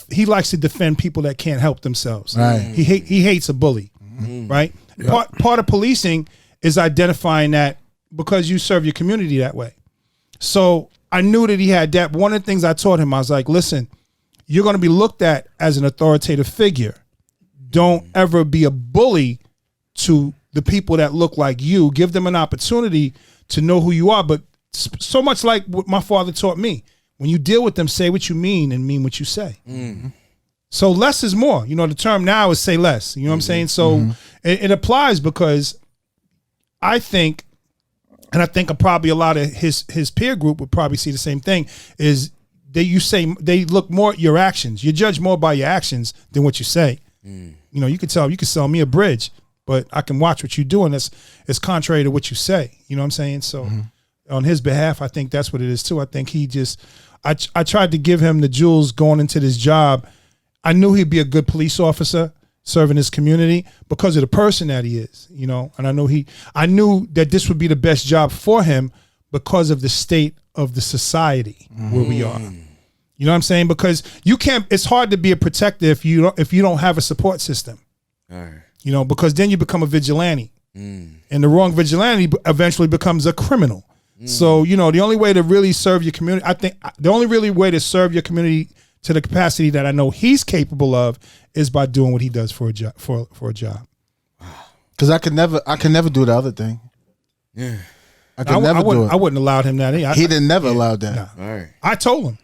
he likes to defend people that can't help themselves. Right. He hates a bully. Right. Yep. Part of policing is identifying that because you serve your community that way. So I knew that he had that. One of the things I taught him, I was like, listen, you're going to be looked at as an authoritative figure. Don't ever be a bully to the people that look like you. Give them an opportunity to know who you are. But so much like what my father taught me, when you deal with them, say what you mean and mean what you say. So less is more. The term now is say less. You know what I'm saying? So it applies because I think, and I think probably a lot of his peer group would probably see the same thing, is they look more at your actions. You judge more by your actions than what you say. You could sell me a bridge, but I can watch what you're doing. It's contrary to what you say. You know what I'm saying? So on his behalf, I think that's what it is too. I think I tried to give him the jewels going into this job. I knew he'd be a good police officer serving his community because of the person that he is, and I knew that this would be the best job for him because of the state of the society where we are. You know what I'm saying? Because it's hard to be a protector if you don't have a support system. All right. Because then you become a vigilante. And the wrong vigilante eventually becomes a criminal. So, the only way to really serve your community, I think the only really way to serve your community to the capacity that I know he's capable of is by doing what he does for a job. For a job. Because I can never do the other thing. Yeah. I wouldn't allow him that. He never allowed that. Nah. All right. I told him.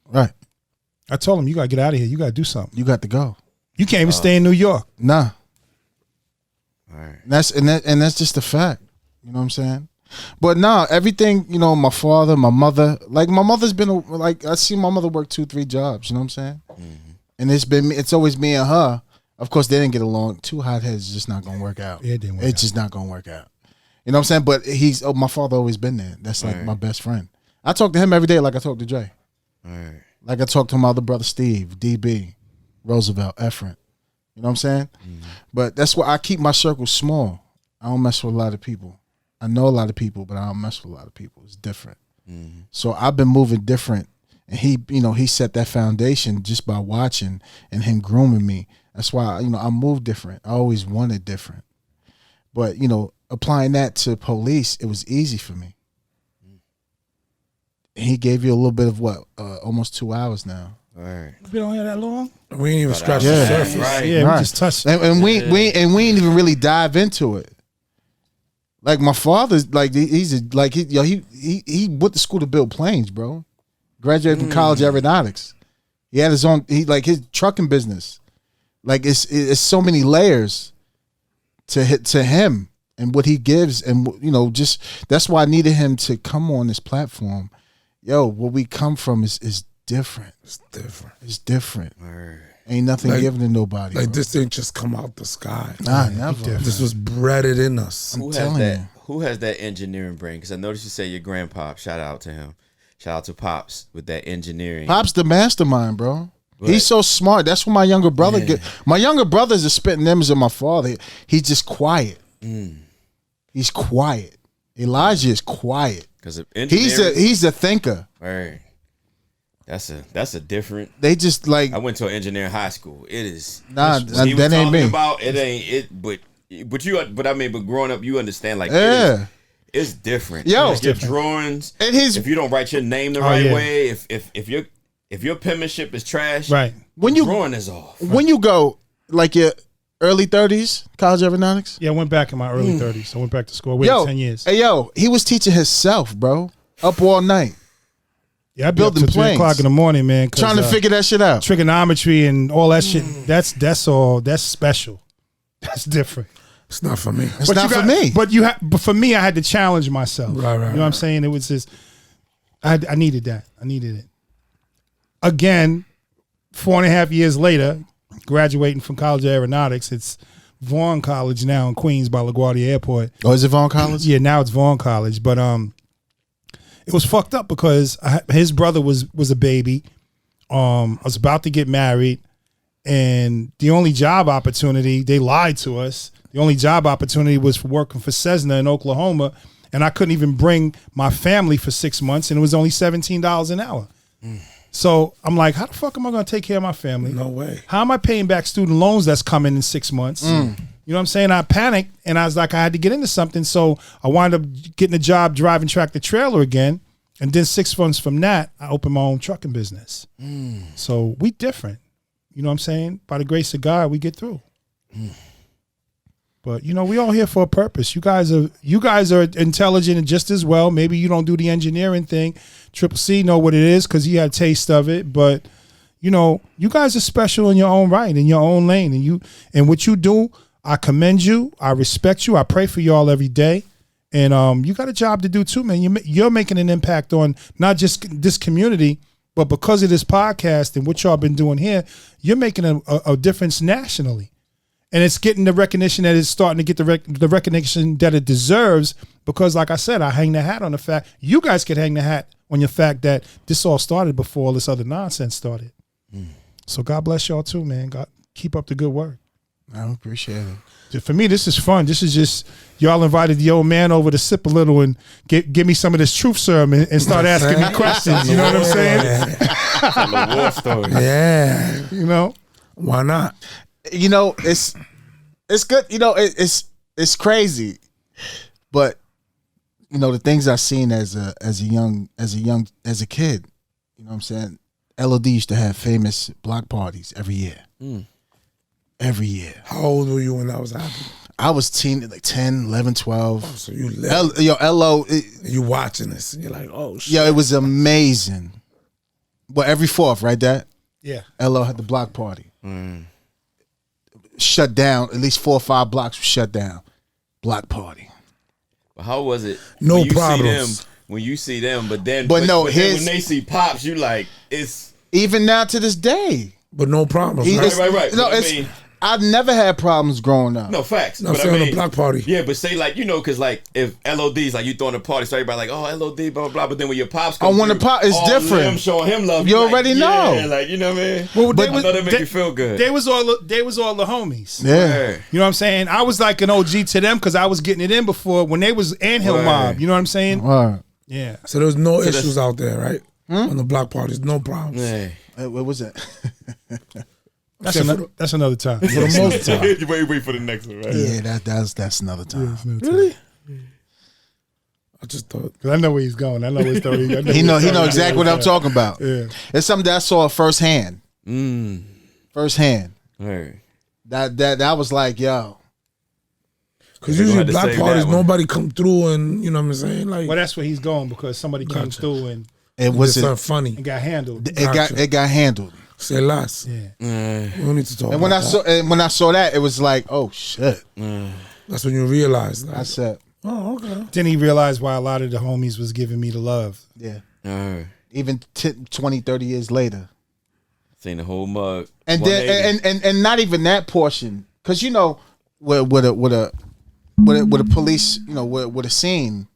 Right. I told him, you got to get out of here. You got to do something. You got to go. You can't even stay in New York. Nah. All right. That's just a fact. You know what I'm saying? But nah, everything, my father, my mother, like my mother's been I see my mother work 2-3 jobs, you know what I'm saying? And it's always me and her. Of course, they didn't get along. 2 hotheads is just not going to work out. Yeah, it didn't work It's just not going to work out. You know what I'm saying? But my father always been there. That's like my best friend. I talk to him every day like I talk to Dre. All right. Like I talk to my other brother Steve, DB, Roosevelt, Efren. You know what I'm saying? But that's why I keep my circle small. I don't mess with a lot of people. I know a lot of people, but I don't mess with a lot of people. It's different. So I've been moving different. And he set that foundation just by watching and him grooming me. That's why, I move different. I always wanted different. But, applying that to police, it was easy for me. he gave you a little bit of what? Almost 2 hours now. All right. Been on here that long? We ain't even scratched the surface. Right. Yeah, we just touched. And we ain't even really dive into it. Like my father's like he went to school to build planes, bro. Graduated from college aeronautics. He had his own his trucking business. Like it's so many layers to him and what he gives, and just that's why I needed him to come on this platform. Yo, where we come from is different. It's different. It's different. Word. Ain't nothing given to nobody. Like bro. this didn't just come out the sky. Nah, never. This was breaded in us. Who has that engineering brain? Because I noticed you say your grandpop. Shout out to him. Shout out to Pops with that engineering. Pop's the mastermind, bro. But, he's so smart. That's what my younger brother get. My younger brother's a spitting names of my father. He's just quiet. He's quiet. Elijah is quiet. Because he's a thinker. Right. That's a different. They just like. I went to an engineering high school. It is that ain't me. About it ain't it, but I mean, but growing up, you understand like it's different. Yo, like your drawings. And if you don't write your name the right way, if your penmanship is trash, right? When you drawing is off. When you go like your early 30s, college aeronautics. Yeah, I went back in my early 30s. I went back to school. We had 10 years. Hey, he was teaching himself, bro. Up all night. Yeah, I built till 3 o'clock in the morning, man. Trying to figure that shit out. Trigonometry and all that shit. That's all. That's special. That's different. It's not for me. It's not for me. But for me, I had to challenge myself. Right. You know what I'm saying? It was just, I needed that. I needed it. Again, 4.5 years later, graduating from College of Aeronautics, it's Vaughn College now in Queens by LaGuardia Airport. Oh, is it Vaughn College? Yeah, now it's Vaughn College. But it was fucked up because his brother was a baby. I was about to get married, and the only job opportunity, they lied to us. The only job opportunity was for working for Cessna in Oklahoma, and I couldn't even bring my family for 6 months, and it was only $17 an hour. So I'm like, how the fuck am I going to take care of my family? No way. How am I paying back student loans that's coming in 6 months? You know what I'm saying? I panicked, and I was like, I had to get into something. So I wound up getting a job driving tractor trailer again. And then 6 months from that, I opened my own trucking business. So we different. You know what I'm saying? By the grace of God, we get through. But we all here for a purpose. You guys are intelligent and just as well. Maybe you don't do the engineering thing. Triple C know what it is because he had a taste of it. But you guys are special in your own right, in your own lane, and what you do, I commend you. I respect you. I pray for y'all every day. And you got a job to do too, man. You're making an impact on not just this community, but because of this podcast and what y'all been doing here, you're making a difference nationally. And it's getting the recognition that it's starting to get the recognition that it deserves because, like I said, I hang the hat on the fact you guys could hang the hat on your fact that this all started before all this other nonsense started. So God bless y'all too, man. God, keep up the good work. I appreciate it. For me, this is fun. This is just y'all invited the old man over to sip a little and give me some of this truth serum and start asking me questions. You know what I'm saying? The war story. Yeah. Why not? It's good. It's crazy, but the things I've seen as a kid. You know what I'm saying? LOD used to have famous block parties every year. Every year. How old were you when that was happening? I was like 10, 11, 12. Oh, so you LO. You watching this and you're like, oh shit. Yeah, it was amazing. Well, every 4th, right, Dad? Yeah. LO had the block party. Shut down. At least 4 or 5 blocks were shut down. Block party. But how was it? No problems. When you see them, but then when they see Pops, you like it's even now to this day. But no problems. Right. I've never had problems growing up. No facts. I'm saying a block party. Yeah, but say because if LOD's like you throwing a party, so everybody like, oh LOD, blah blah blah. But then when your Pops come, when the pop, it's different. Them showing him love. You already know. Yeah, like you know what I mean. Well, I know that make you feel good. They was all the homies. Yeah. You know what I'm saying? I was like an OG to them because I was getting it in before when they was Anthill Mob. You know what I'm saying? Right. Yeah. So there's no issues out there, right? On the block parties, no problems. Yeah. What was that? That's another time. For the most time. Wait for the next one, right? Yeah, that's another time. Really? I just thought. Because I know where he's going. I know his story. He know exactly what I'm talking about. Yeah. It's something that I saw firsthand. Firsthand. Right. That was like, yo. Because usually black parties, nobody come through and, you know what I'm saying? Like, well, that's where he's going because somebody came through and it wasn't funny. It got handled. It got handled. Say less. Yeah. We don't need to talk and about when I saw that, it was like, oh shit. That's when you realize. Like, I said, oh, okay. Then he realized why a lot of the homies was giving me the love. Yeah. Even 20, 30 years later. Seen the whole mug. And then and not even that portion. Cause you know, with a police, you know, with a scene,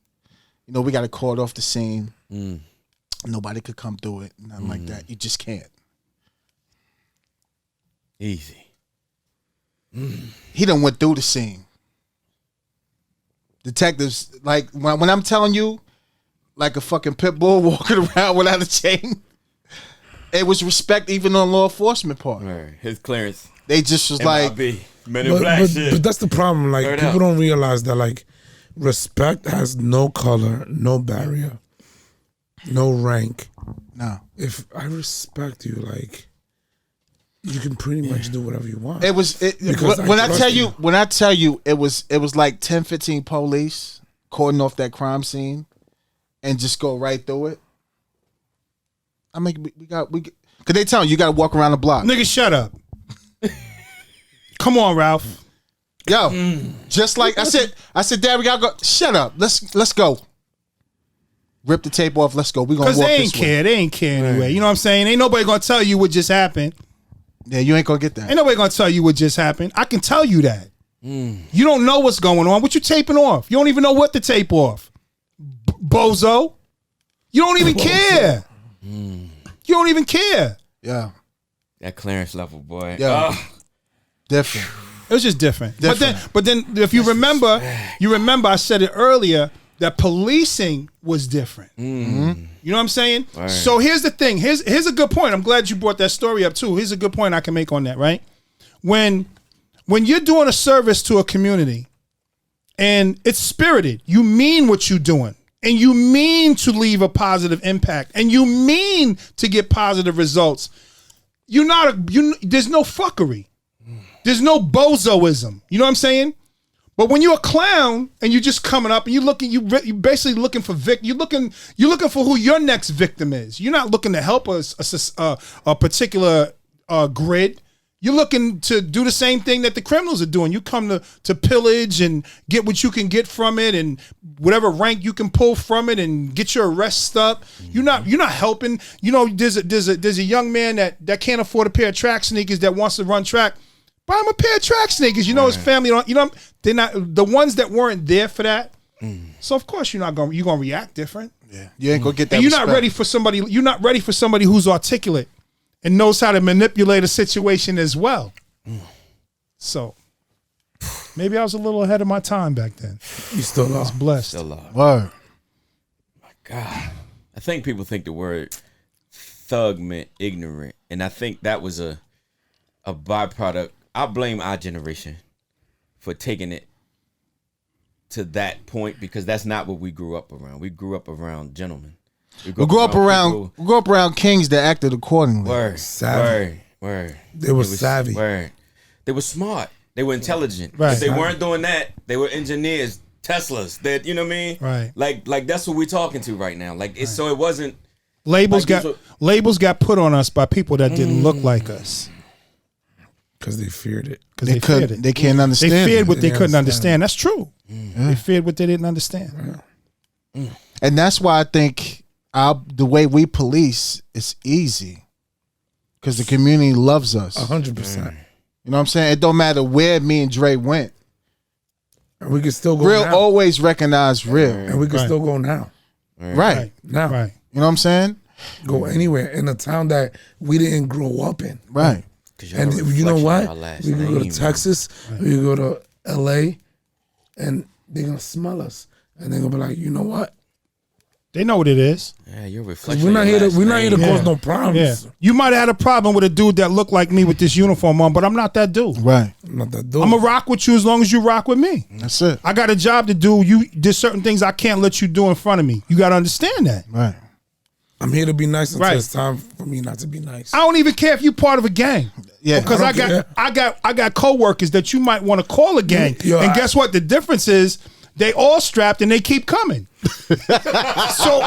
you know, we got to call it off the scene. Nobody could come through it. Nothing like that. You just can't. Easy. He done went through the scene. Detectives, like when I'm telling you, like a fucking pit bull walking around without a chain, it was respect even on law enforcement part. Right. His clearance. They just was like, Men in Black shit. But that's the problem. Like, Heard people out. don't realize that, like, respect has no color, no barrier, no rank. no. If I respect you, like, you can pretty much do whatever you want. It was Because when I trust tell you it was like 10, 15 police cordon off that crime scene and just go right through it. I mean, cause they tell you got to walk around the block. Nigga, shut up. Come on, Ralph. Yo, just like I said, Dad, we gotta go. Shut up. Let's go. Rip the tape off. Let's go. We gonna walk Because they this ain't way. care. They ain't care anyway. You know what I'm saying? Ain't nobody gonna tell you what just happened. Yeah, you ain't gonna get that. Ain't nobody gonna tell you what just happened. I can tell you that. You don't know what's going on. What you taping off? You don't even know what to tape off. Bozo. You don't even care. You don't even care. Yeah, That clearance level, boy. Yeah. different. It was just different. Different. But then if you remember I said it earlier that policing was different. You know what I'm saying? Right. So here's the thing. Here's a good point. I'm glad you brought that story up too. Here's a good point I can make on that, right? When you're doing a service to a community and it's spirited, you mean what you're doing. And you mean to leave a positive impact and you mean to get positive results. There's no fuckery. There's no bozoism. You know what I'm saying? But when you're a clown and you're just coming up and you basically looking for you're looking for who your next victim is. You're not looking to help a particular grid. You're looking to do the same thing that the criminals are doing. You come to pillage and get what you can get from it and whatever rank you can pull from it and get your arrest up. You're not helping. You know, there's a young man that can't afford a pair of track sneakers that wants to run track. Buy him a pair of track sneakers. You know, his family don't. You know, they're not the ones that weren't there for that. So of course you're gonna react different. Yeah, you ain't gonna get that. And you're respect. not ready for somebody. You're not ready for somebody who's articulate and knows how to manipulate a situation as well. So maybe I was a little ahead of my time back then. You still I was are. blessed. Still alive. Word. God. I think people think the word thug meant ignorant. And I think that was a byproduct. I blame our generation for taking it to that point because that's not what we grew up around. We grew up around gentlemen. We grew up around kings that acted accordingly. Word. Savvy. Word. They were savvy. Word. They were smart. They were intelligent. Right. If they weren't doing that, they were engineers, Teslas. That, you know what I mean? Right. Like that's what we're talking to right now. Like it's so it wasn't Labels like labels got put on us by people that didn't look like us. Because they feared it. Because they feared it. They can't understand. They feared it. what they couldn't understand. understand. That's true. They feared what they didn't understand. And that's why I think the way we police is easy. Because the community loves us. 100%. You know what I'm saying? It don't matter where me and Dre went. And we can still go Real now. always recognize real. And we can still go now. Right. Now. Right. You know what I'm saying? Go anywhere in a town that we didn't grow up in. Right. And you know what? We can go to Texas, we can go to LA, and they're going to smell us. And they're going to be like, you know what? They know what it is. Yeah, you're reflecting. We're not here to cause no problems. Yeah. You might have had a problem with a dude that looked like me with this uniform on, but I'm not that dude. Right. I'm not that dude. I'm going to rock with you as long as you rock with me. That's it. I got a job to do. There's certain things I can't let you do in front of me. You got to understand that. Right. I'm here to be nice until it's time for me not to be nice. I don't even care if you're part of a gang. Yeah. Because I got coworkers that you might want to call a gang. And guess what? The difference is they all strapped and they keep coming. So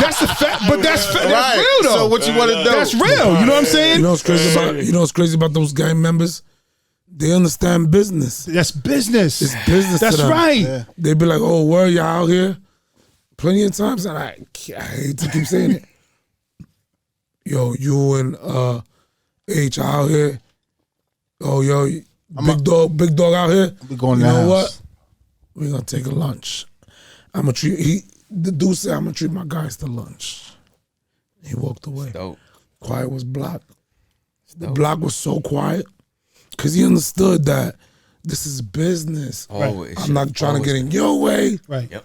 that's the fact, but that's real though. So what you want to do? That's real. You know what I'm saying? You know what's crazy about those gang members? They understand business. That's business. It's business. That's to them. right. Yeah. They be like, "Oh, where you out here?" Plenty of times, and I hate to keep saying it. Yo, you and H out here. Oh, yo, big dog out here. We going you to the know house. what? We're gonna take a lunch. I'm gonna treat the dude said I'm gonna treat my guys to lunch. He walked away. Dope. Quiet was block. The block was so quiet because he understood that this is business. Always. I'm not trying to get in your way. Right. Yep.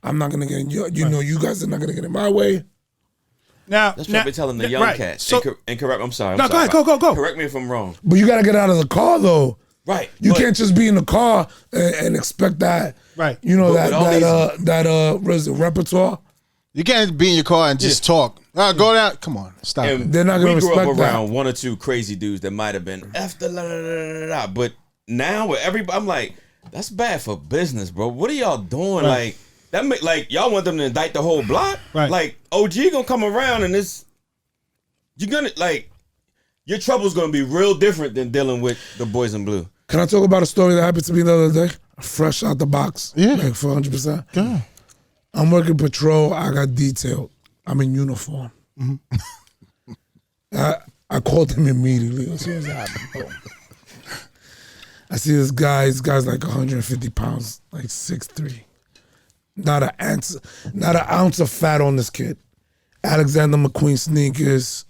I'm not gonna get in your. You know, you guys are not gonna get in my way. Now That's what we're telling the young cats. So, and correct. I'm sorry. No, I'm sorry. go. Correct me if I'm wrong. But you gotta get out of the car though. Right. You can't just be in the car and expect that. Right. You know But what is it, repertoire? You can't be in your car and just talk. Go down. Come on, stop it. They're not gonna we grew up respect that. around one or two crazy dudes that might have been after la la la la la. But now with everybody, I'm like, that's bad for business, bro. What are y'all doing? Right. Like y'all want them to indict the whole block? Right. Like OG gonna come around and you're gonna your trouble's gonna be real different than dealing with the boys in blue. Can I talk about a story that happened to me the other day? Fresh out the box. Yeah. Like 400%. Yeah. I'm working patrol. I got detailed. I'm in uniform. Mm-hmm. I called him immediately as soon as it happened. Boom. I see this guy. This guy's like 150 pounds, like 6'3". Not an ounce of fat on this kid. Alexander McQueen sneakers,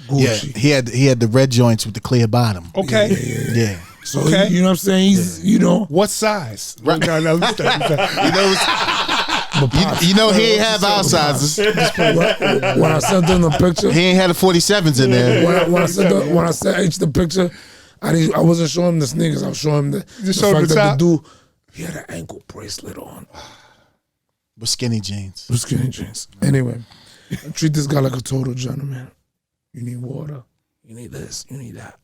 Gucci. Yeah, he had the red joints with the clear bottom. Okay. Yeah. So you know what I'm saying? He's What size? Right. No, You know he ain't have our sizes. when I sent him the picture, He ain't had the 47s in there. when I sent H the picture, I wasn't showing him the sneakers. I was showing him the showed fact the that top? the dude, he had an ankle bracelet on. With skinny jeans. With skinny jeans. Anyway, I treat this guy like a total gentleman. You need water. You need this. You need that.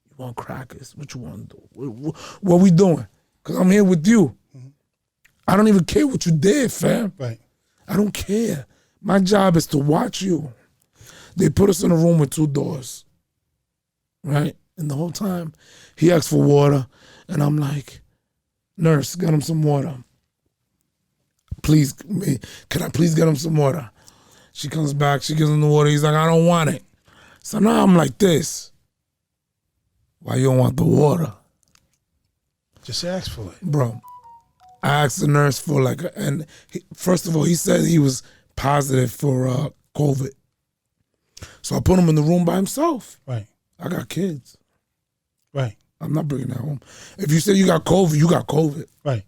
You want crackers? What you want to do? What we doing? Because I'm here with you. I don't even care what you did, fam. Right. I don't care. My job is to watch you. They put us in a room with 2 doors, right? And the whole time, he asked for water, and I'm like, nurse, get him some water. Please, can I please get him some water? She comes back, she gives him the water. He's like, I don't want it. So now I'm like this. Why you don't want the water? Just ask for it. Bro, I asked the nurse for first of all, he said he was positive for COVID. So I put him in the room by himself. Right. I got kids. Right. I'm not bringing that home. If you say you got COVID, you got COVID. Right.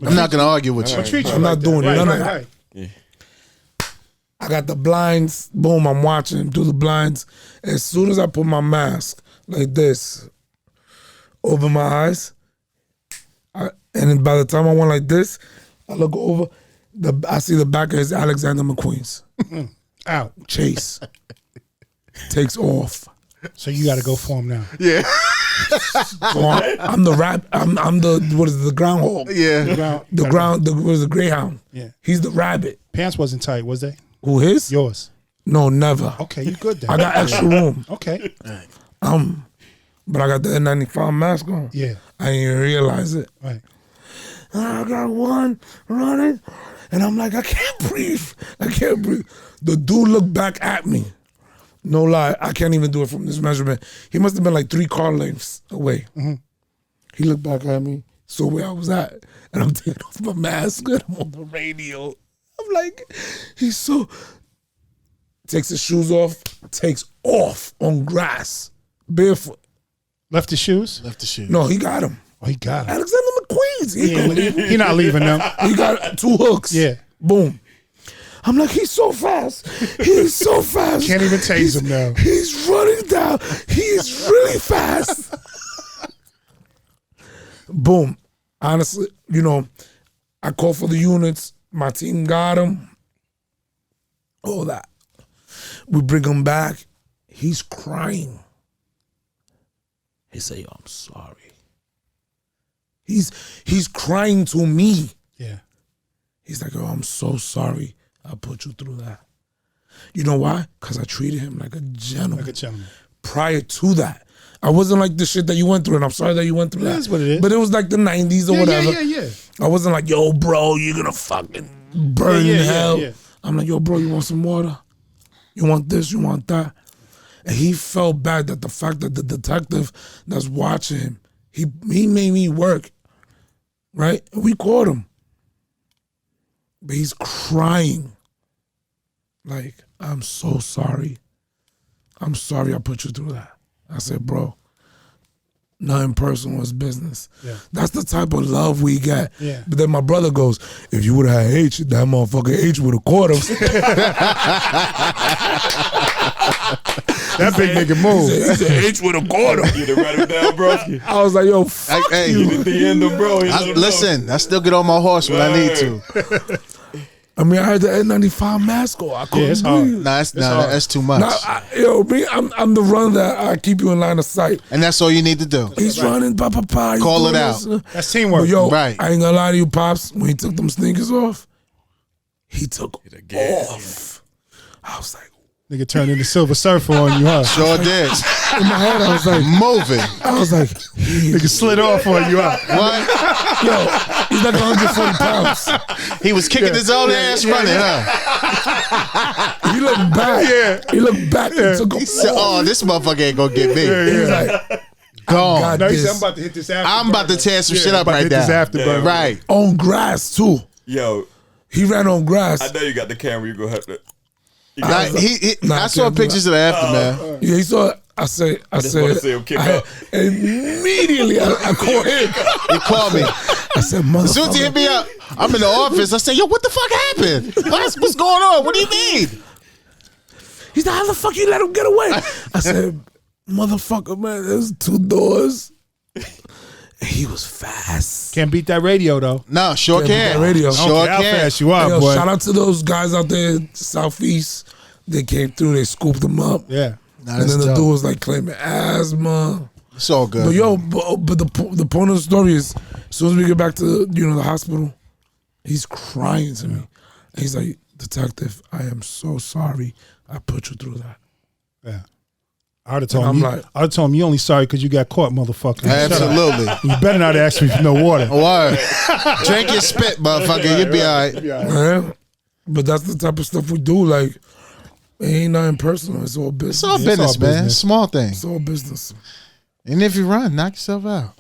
I'm not going to argue with you. Treat you I'm not doing none of that. Right. Yeah. I got the blinds. Boom, I'm watching him through the blinds. As soon as I put my mask like this over my eyes, and then by the time I went like this, I look over, I see the back of his Alexander McQueen's. Out. Chase. Takes off. So you got to go for him now. Yeah. So I'm the the groundhog? Yeah. The greyhound. Yeah. He's the rabbit. Pants wasn't tight, was they? Who his? Yours. No, never. Okay, you good then. I got extra room. Okay. But I got the N95 mask on. Yeah. I didn't even realize it. Right. I got one running, and I'm like, I can't breathe. I can't breathe. The dude looked back at me. No lie, I can't even do it from this measurement. He must have been like 3 car lengths away. Mm-hmm. He looked back at me, saw where I was at, and I'm taking off my mask, and I'm on the radio. I'm like, takes his shoes off, takes off on grass, barefoot. Left his shoes? Left the shoes. No, he got him. Oh, he got him. Alexander McQueen's. He You're not leaving them. He got 2 hooks. Yeah. Boom. I'm like, he's so fast. He's so fast. Can't even tase him now. He's running down. He's really fast. Boom. Honestly, you know, I called for the units. My team got him. All that. We bring him back. He's crying. He say, yo, I'm sorry. He's crying to me. Yeah. He's like, oh, I'm so sorry I put you through that. You know why? Because I treated him like a gentleman. Like a gentleman. Prior to that, I wasn't like the shit that you went through, and I'm sorry that you went through that. That's what it is. But it was like the 90s or whatever. Yeah. I wasn't like, yo, bro, you're going to fucking burn in hell. Yeah. I'm like, yo, bro, you want some water? You want this? You want that? And he felt bad that the fact that the detective that's watching him, he made me work, right? And we caught him. But he's crying. Like, I'm so sorry. I'm sorry I put you through that. I said, bro, nothing personal is business. Yeah. That's the type of love we get. Yeah. But then my brother goes, if you would have had H, that motherfucker H would have caught him. That big nigga move. He said H would have caught him. You'd have run him down, bro. I was like, yo, fuck Hey, you. The end of bro. Listen, I still get on my horse when I need to. I mean, I had the N95 mask on. I couldn't it's hard. breathe. That's too much. I'm the runner that I keep you in line of sight. And that's all you need to do. He's running, pa. Call it out. That's teamwork. But yo, Right. I ain't gonna lie to you, Pops. When he took them sneakers off, he took off. I was like, Nigga turned into Silver Surfer on you, huh? Sure did. in my head, I was like, Moving. I was like, Nigga slid off on you, huh? What? yo, he's like 140 pounds. He was kicking his own ass running, huh? He looked back. Yeah. He looked back and took He him said, off. oh, this motherfucker ain't gonna get me. He's like, Gone. got No, he said, this. I'm about to hit this after. I'm about to tear some shit up right now. now. Afterburn. Right. On grass, too. Yo, He ran on grass. I know you got the camera. You gonna have to. Like, Nah, I saw can't do pictures of the aftermath. Yeah, he saw it. I said, just wanna see him kick up. Immediately, I called him. He called me. I said, As soon as he hit motherfucker. me up, I'm in the office. I said, yo, what the fuck happened? What's going on? What do you mean? He's like, how the fuck you let him get away? I said, motherfucker, man, there's 2 doors. And he was fast. Can't beat that radio, though. No, sure Can't beat can. that radio. Sure How can. fast you are, Hey, yo, boy. shout out to those guys out there southeast. They came through, they scooped them up. Yeah. Nah, And that's then the dope. dude was like claiming asthma. It's all good. But yo, but the point of the story is, as soon as we get back to the hospital, he's crying to me. And he's like, detective, I am so sorry I put you through that. Yeah. I would have told I'm him. like- I would have told him you only sorry because you got caught, motherfucker. Shut up. Absolutely. You better not ask me for no water. Word. Drink your spit, motherfucker. You'll be all right. Man, but that's the type of stuff we do. Like, it ain't nothing personal. It's all business. It's all It's business, all man. business. Small thing. It's all business. And if you run, knock yourself out.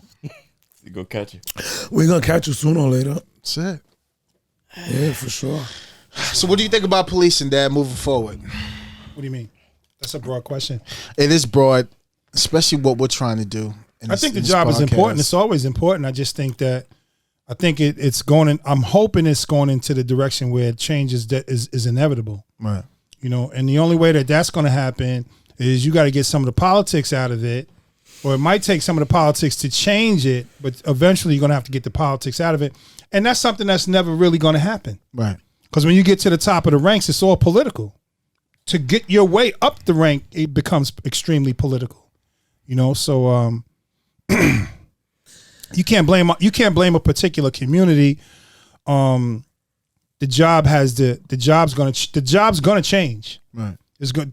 You gonna catch you. We're going to catch you sooner or later. That's it. Yeah, for sure. So what do you think about policing, Dad, moving forward? What do you mean? That's a broad question. It is broad, especially what we're trying to do. I think the job is important. It's always important. I just think that it's going in. I'm hoping it's going into the direction where change is inevitable. Right. You know, and the only way that that's going to happen is you got to get some of the politics out of it, or it might take some of the politics to change it, but eventually you're going to have to get the politics out of it. And that's something that's never really going to happen. Right. Because when you get to the top of the ranks, it's all political. To get your way up the rank, it becomes extremely political. You know, so you can't blame a particular community. The job's gonna change. Right.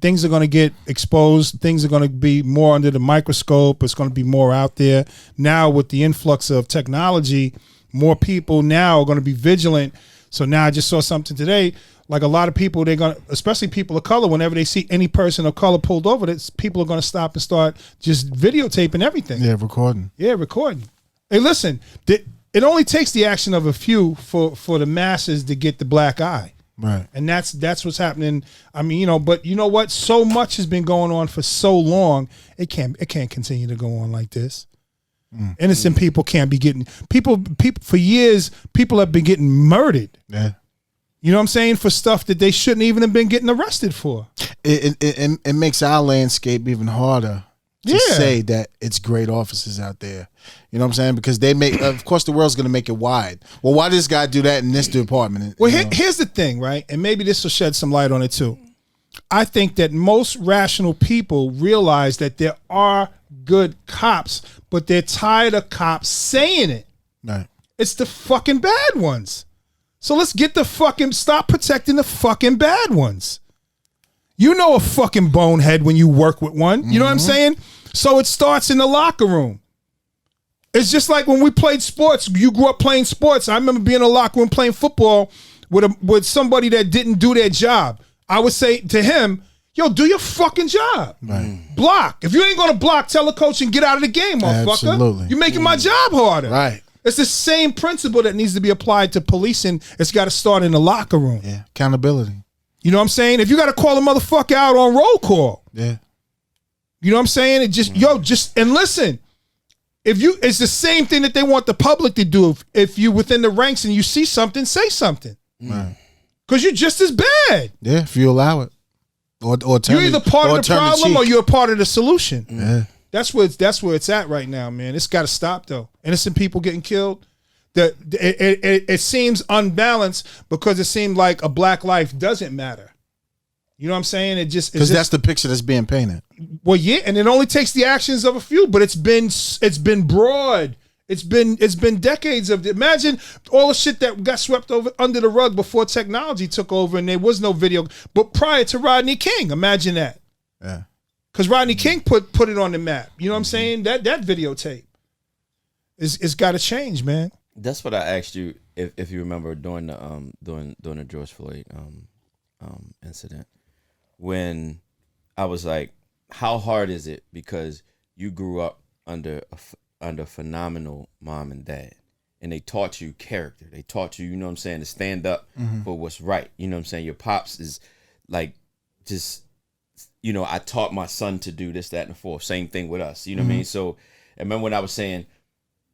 Things are gonna get exposed. Things are gonna be more under the microscope. It's gonna be more out there now with the influx of technology. More people now are gonna be vigilant. So now I just saw something today. Like a lot of people, they're gonna, especially people of color, whenever they see any person of color pulled over, people are gonna stop and start just videotaping everything. Yeah, recording. Yeah, recording. Hey, listen, it only takes the action of a few for the masses to get the black eye. Right. And that's what's happening. I mean, you know, but you know what? So much has been going on for so long. It can't continue to go on like this. Innocent people can't be getting people for years. People have been getting murdered. Yeah. You know what I'm saying? For stuff that they shouldn't even have been getting arrested for. It makes our landscape even harder to say that it's great officers out there. You know what I'm saying? Because they make, of course, the world's going to make it wide. Well, why does this guy do that in this department? Well, here's the thing, right? And maybe this will shed some light on it too. I think that most rational people realize that there are good cops, but they're tired of cops saying it. Right. It's the fucking bad ones. So let's stop protecting the fucking bad ones. You know a fucking bonehead when you work with one. You know what I'm saying? So it starts in the locker room. It's just like when we played sports. You grew up playing sports. I remember being in the locker room playing football with somebody that didn't do their job. I would say to him, yo, do your fucking job. Right. Block. If you ain't going to block, tell the coach and get out of the game, motherfucker. Absolutely. You're making my job harder. Right. It's the same principle that needs to be applied to policing. It's got to start in the locker room. Yeah. Accountability. You know what I'm saying? If you got to call a motherfucker out on roll call. Yeah. You know what I'm saying? It just, and listen, it's the same thing that they want the public to do. If you within the ranks and you see something, say something. Right. Because you're just as bad. Yeah, if you allow it. Or you're either part of the problem or you're a part of the solution. Yeah. That's where it's at right now, man. It's got to stop, though. Innocent people getting killed. It seems unbalanced because it seemed like a black life doesn't matter. You know what I'm saying? Because that's the picture that's being painted. Well, yeah, and it only takes the actions of a few, but it's been broad. It's been decades of. Imagine all the shit that got swept over under the rug before technology took over, and there was no video. But prior to Rodney King, imagine that. Yeah. Because Rodney King put it on the map. You know what I'm saying? That videotape it's got to change, man. That's what I asked you if you remember during the George Floyd incident, when I was like, how hard is it because you grew up under phenomenal mom and dad, and they taught you character. They taught you, you know what I'm saying, to stand up for what's right. You know what I'm saying? Your pops is like just. You know, I taught my son to do this, that, and the fourth. Same thing with us. You know what I mean? So I remember when I was saying,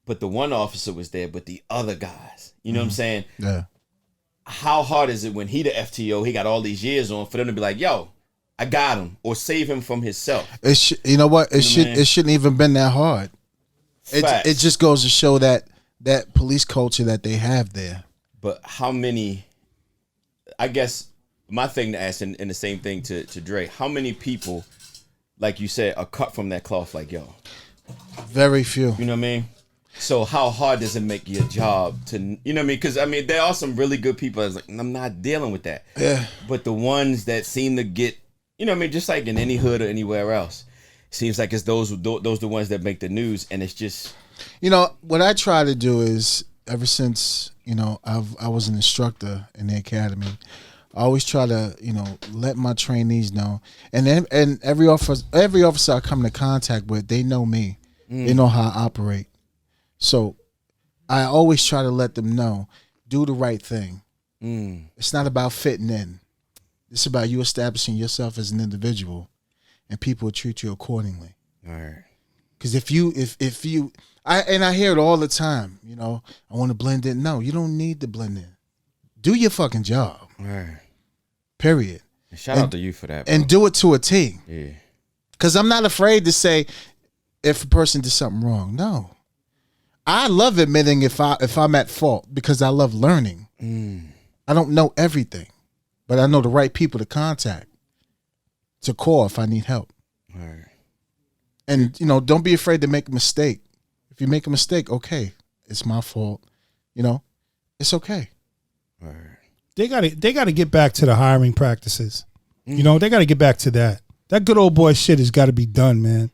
but the one officer was there, but the other guys, you know what I'm saying? Yeah. How hard is it when he the FTO, he got all these years on, for them to be like, yo, I got him, or save him from himself? You know what? It shouldn't even been that hard. It just goes to show that police culture that they have there. But how many, I guess, my thing to ask, and the same thing to Dre, how many people, like you said, are cut from that cloth like, yo? Very few. You know what I mean? So how hard does it make your job to, you know what I mean? Because, I mean, there are some really good people that's like, I'm not dealing with that. Yeah. But the ones that seem to get, you know what I mean, just like in any hood or anywhere else, seems like it's those the ones that make the news, and it's just. You know, what I try to do is, ever since, you know, I was an instructor in the academy, I always try to, you know, let my trainees know, and every officer I come into contact with, they know me, they know how I operate. So I always try to let them know, do the right thing. It's not about fitting in. It's about you establishing yourself as an individual, and people will treat you accordingly. All right. Because if you, I hear it all the time. You know, I want to blend in. No, you don't need to blend in. Do your fucking job. All right. Period. Shout out to you for that, bro. And do it to a T. Yeah. Because I'm not afraid to say if a person did something wrong. No. I love admitting if I'm at fault because I love learning. I don't know everything, but I know the right people to contact, to call if I need help. All right. And, you know, don't be afraid to make a mistake. If you make a mistake, okay, it's my fault. You know, it's okay. All right. They gotta get back to the hiring practices. You know, they gotta get back to that. That good old boy shit has got to be done, man.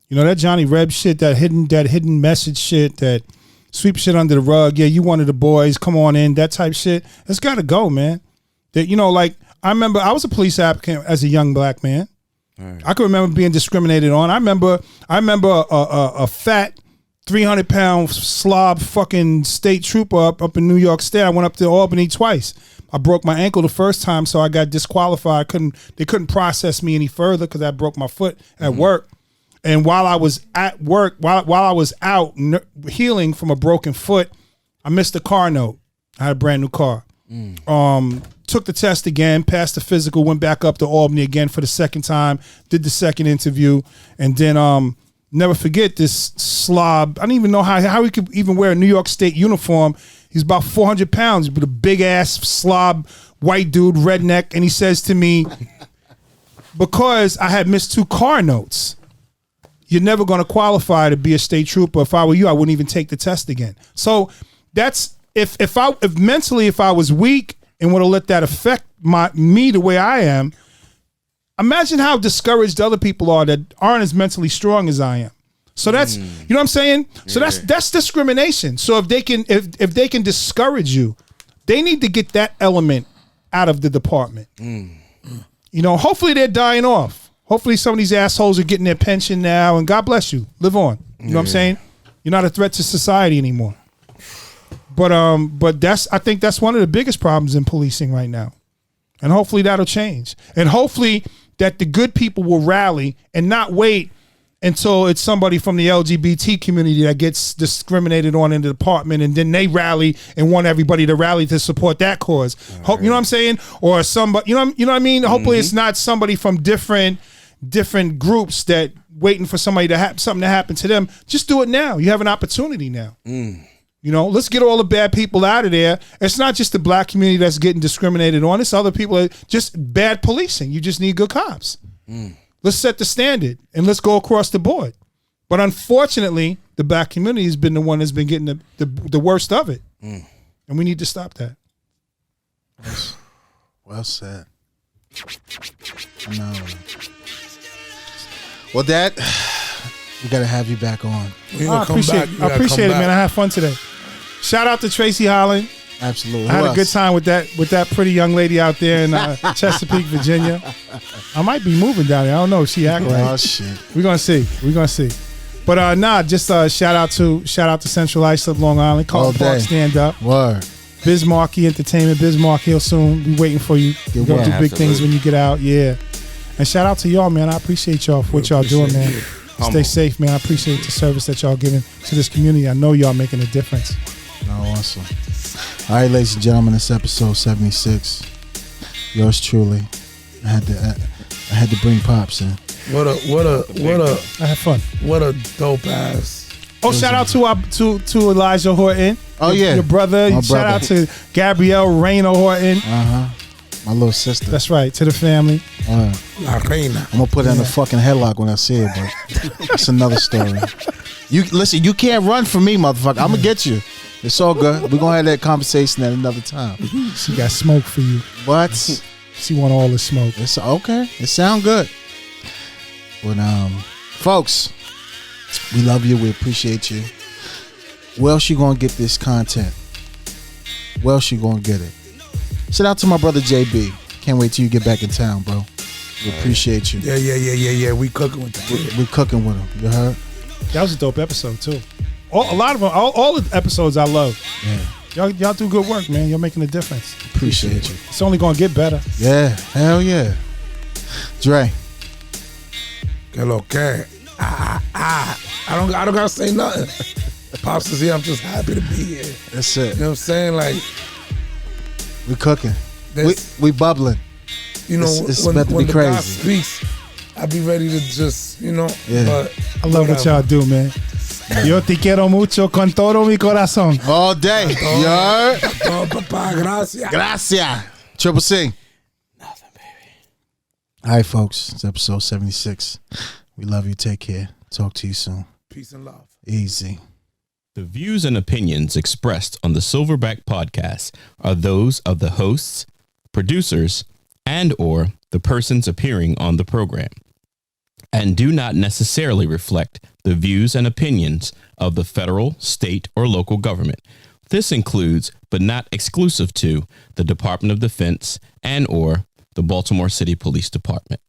You know, that Johnny Reb shit, that hidden message shit, that sweep shit under the rug. Yeah, you one of the boys. Come on in. That type shit. It's got to go, man. That, you know, like, I remember I was a police applicant as a young black man. Right. I can remember being discriminated on. I remember a fat 300-pound slob fucking state trooper up in New York State. I went up to Albany twice. I broke my ankle the first time, so I got disqualified. They couldn't process me any further because I broke my foot at work. And while I was at work, while I was out healing from a broken foot, I missed a car note. I had a brand new car. Took the test again, passed the physical, went back up to Albany again for the second time, did the second interview, and then never forget this slob. I don't even know how he could even wear a New York State uniform. He's about 400 pounds, but a big ass slob, white dude, redneck, and he says to me, because I had missed 2 car notes, you're never going to qualify to be a state trooper. If I were you, I wouldn't even take the test again. So that's if mentally I was weak and would have let that affect me the way I am. Imagine how discouraged other people are that aren't as mentally strong as I am. So that's you know what I'm saying. So that's discrimination. So if they can discourage you, they need to get that element out of the department. You know, hopefully they're dying off. Hopefully some of these assholes are getting their pension now, and God bless you. Live on. You know what I'm saying? You're not a threat to society anymore. But I think that's one of the biggest problems in policing right now. And hopefully that'll change. And hopefully that the good people will rally and not wait until it's somebody from the LGBT community that gets discriminated on in the department, and then they rally and want everybody to rally to support that cause. Hope, you know what I'm saying? Or somebody, you know what I mean? Hopefully it's not somebody from different groups that waiting for somebody to something to happen to them. Just do it now. You have an opportunity now. You know, let's get all the bad people out of there. It's not just the black community that's getting discriminated on. It's other people, just bad policing. You just need good cops. Let's set the standard and let's go across the board. But unfortunately, the black community has been the one that's been getting the worst of it. And we need to stop that. Well said. No. Well, Dad, we got to have you back on. I appreciate it, man. I had fun today. Shout out to Tracy Holland. Absolutely. I had a good time with that pretty young lady out there in Chesapeake, Virginia. I might be moving down there. I don't know if she act right. Oh shit. We're gonna see. But just shout out to Central Islip, Long Island. Carlton Park Stand Up. Word. Biz Markie Entertainment. Biz Markie will soon be waiting for you. You're gonna do big things when you get out. Yeah. And shout out to y'all, man. I appreciate y'all for what y'all doing, man. Stay safe, man. I appreciate the service that y'all giving to this community. I know y'all making a difference. Awesome. All right, ladies and gentlemen, it's episode 76. Yours truly. I had to bring Pops in. What a I had fun. What a dope ass. Oh, shout out to Elijah Horton. Oh yeah, your brother. Shout out to Gabrielle Rayna Horton. My little sister. That's right. To the family. La Reina. I'm gonna put her in a fucking headlock when I see her, but that's another story. You listen. You can't run from me, motherfucker. I'm gonna get you. It's all good. We're gonna have that conversation at another time. She got smoke for you. What? She want all the smoke. It's okay. It sound good. But folks, we love you. We appreciate you. Where else you gonna get this content? Where else you gonna get it? Shout out to my brother JB. Can't wait till you get back in town, bro. We appreciate you. Yeah. We cooking with him. We cooking with him. You heard? That was a dope episode too. A lot of them, all the episodes I love. Yeah. Y'all do good work, man. You're making a difference. Appreciate you. It's only gonna get better. Yeah, hell yeah. Dre. Que lo que? I don't gotta say nothing. Pops is here. I'm just happy to be here. That's it. You know what I'm saying? Like, we cooking. We bubbling. You know, it's when about to be the crazy. guy speaks, I be ready to just, Yeah. But I love what y'all do, man. Yo te quiero mucho con todo mi corazón. All day. Yo. Papá, gracias. Gracias. Triple C. Nothing, baby. All right, folks. It's episode 76. We love you. Take care. Talk to you soon. Peace and love. Easy. The views and opinions expressed on the Silverback podcast are those of the hosts, producers, and/or the persons appearing on the program, and do not necessarily reflect the views and opinions of the federal, state, or local government. This includes, but not exclusive to, the Department of Defense and/or the Baltimore City Police Department.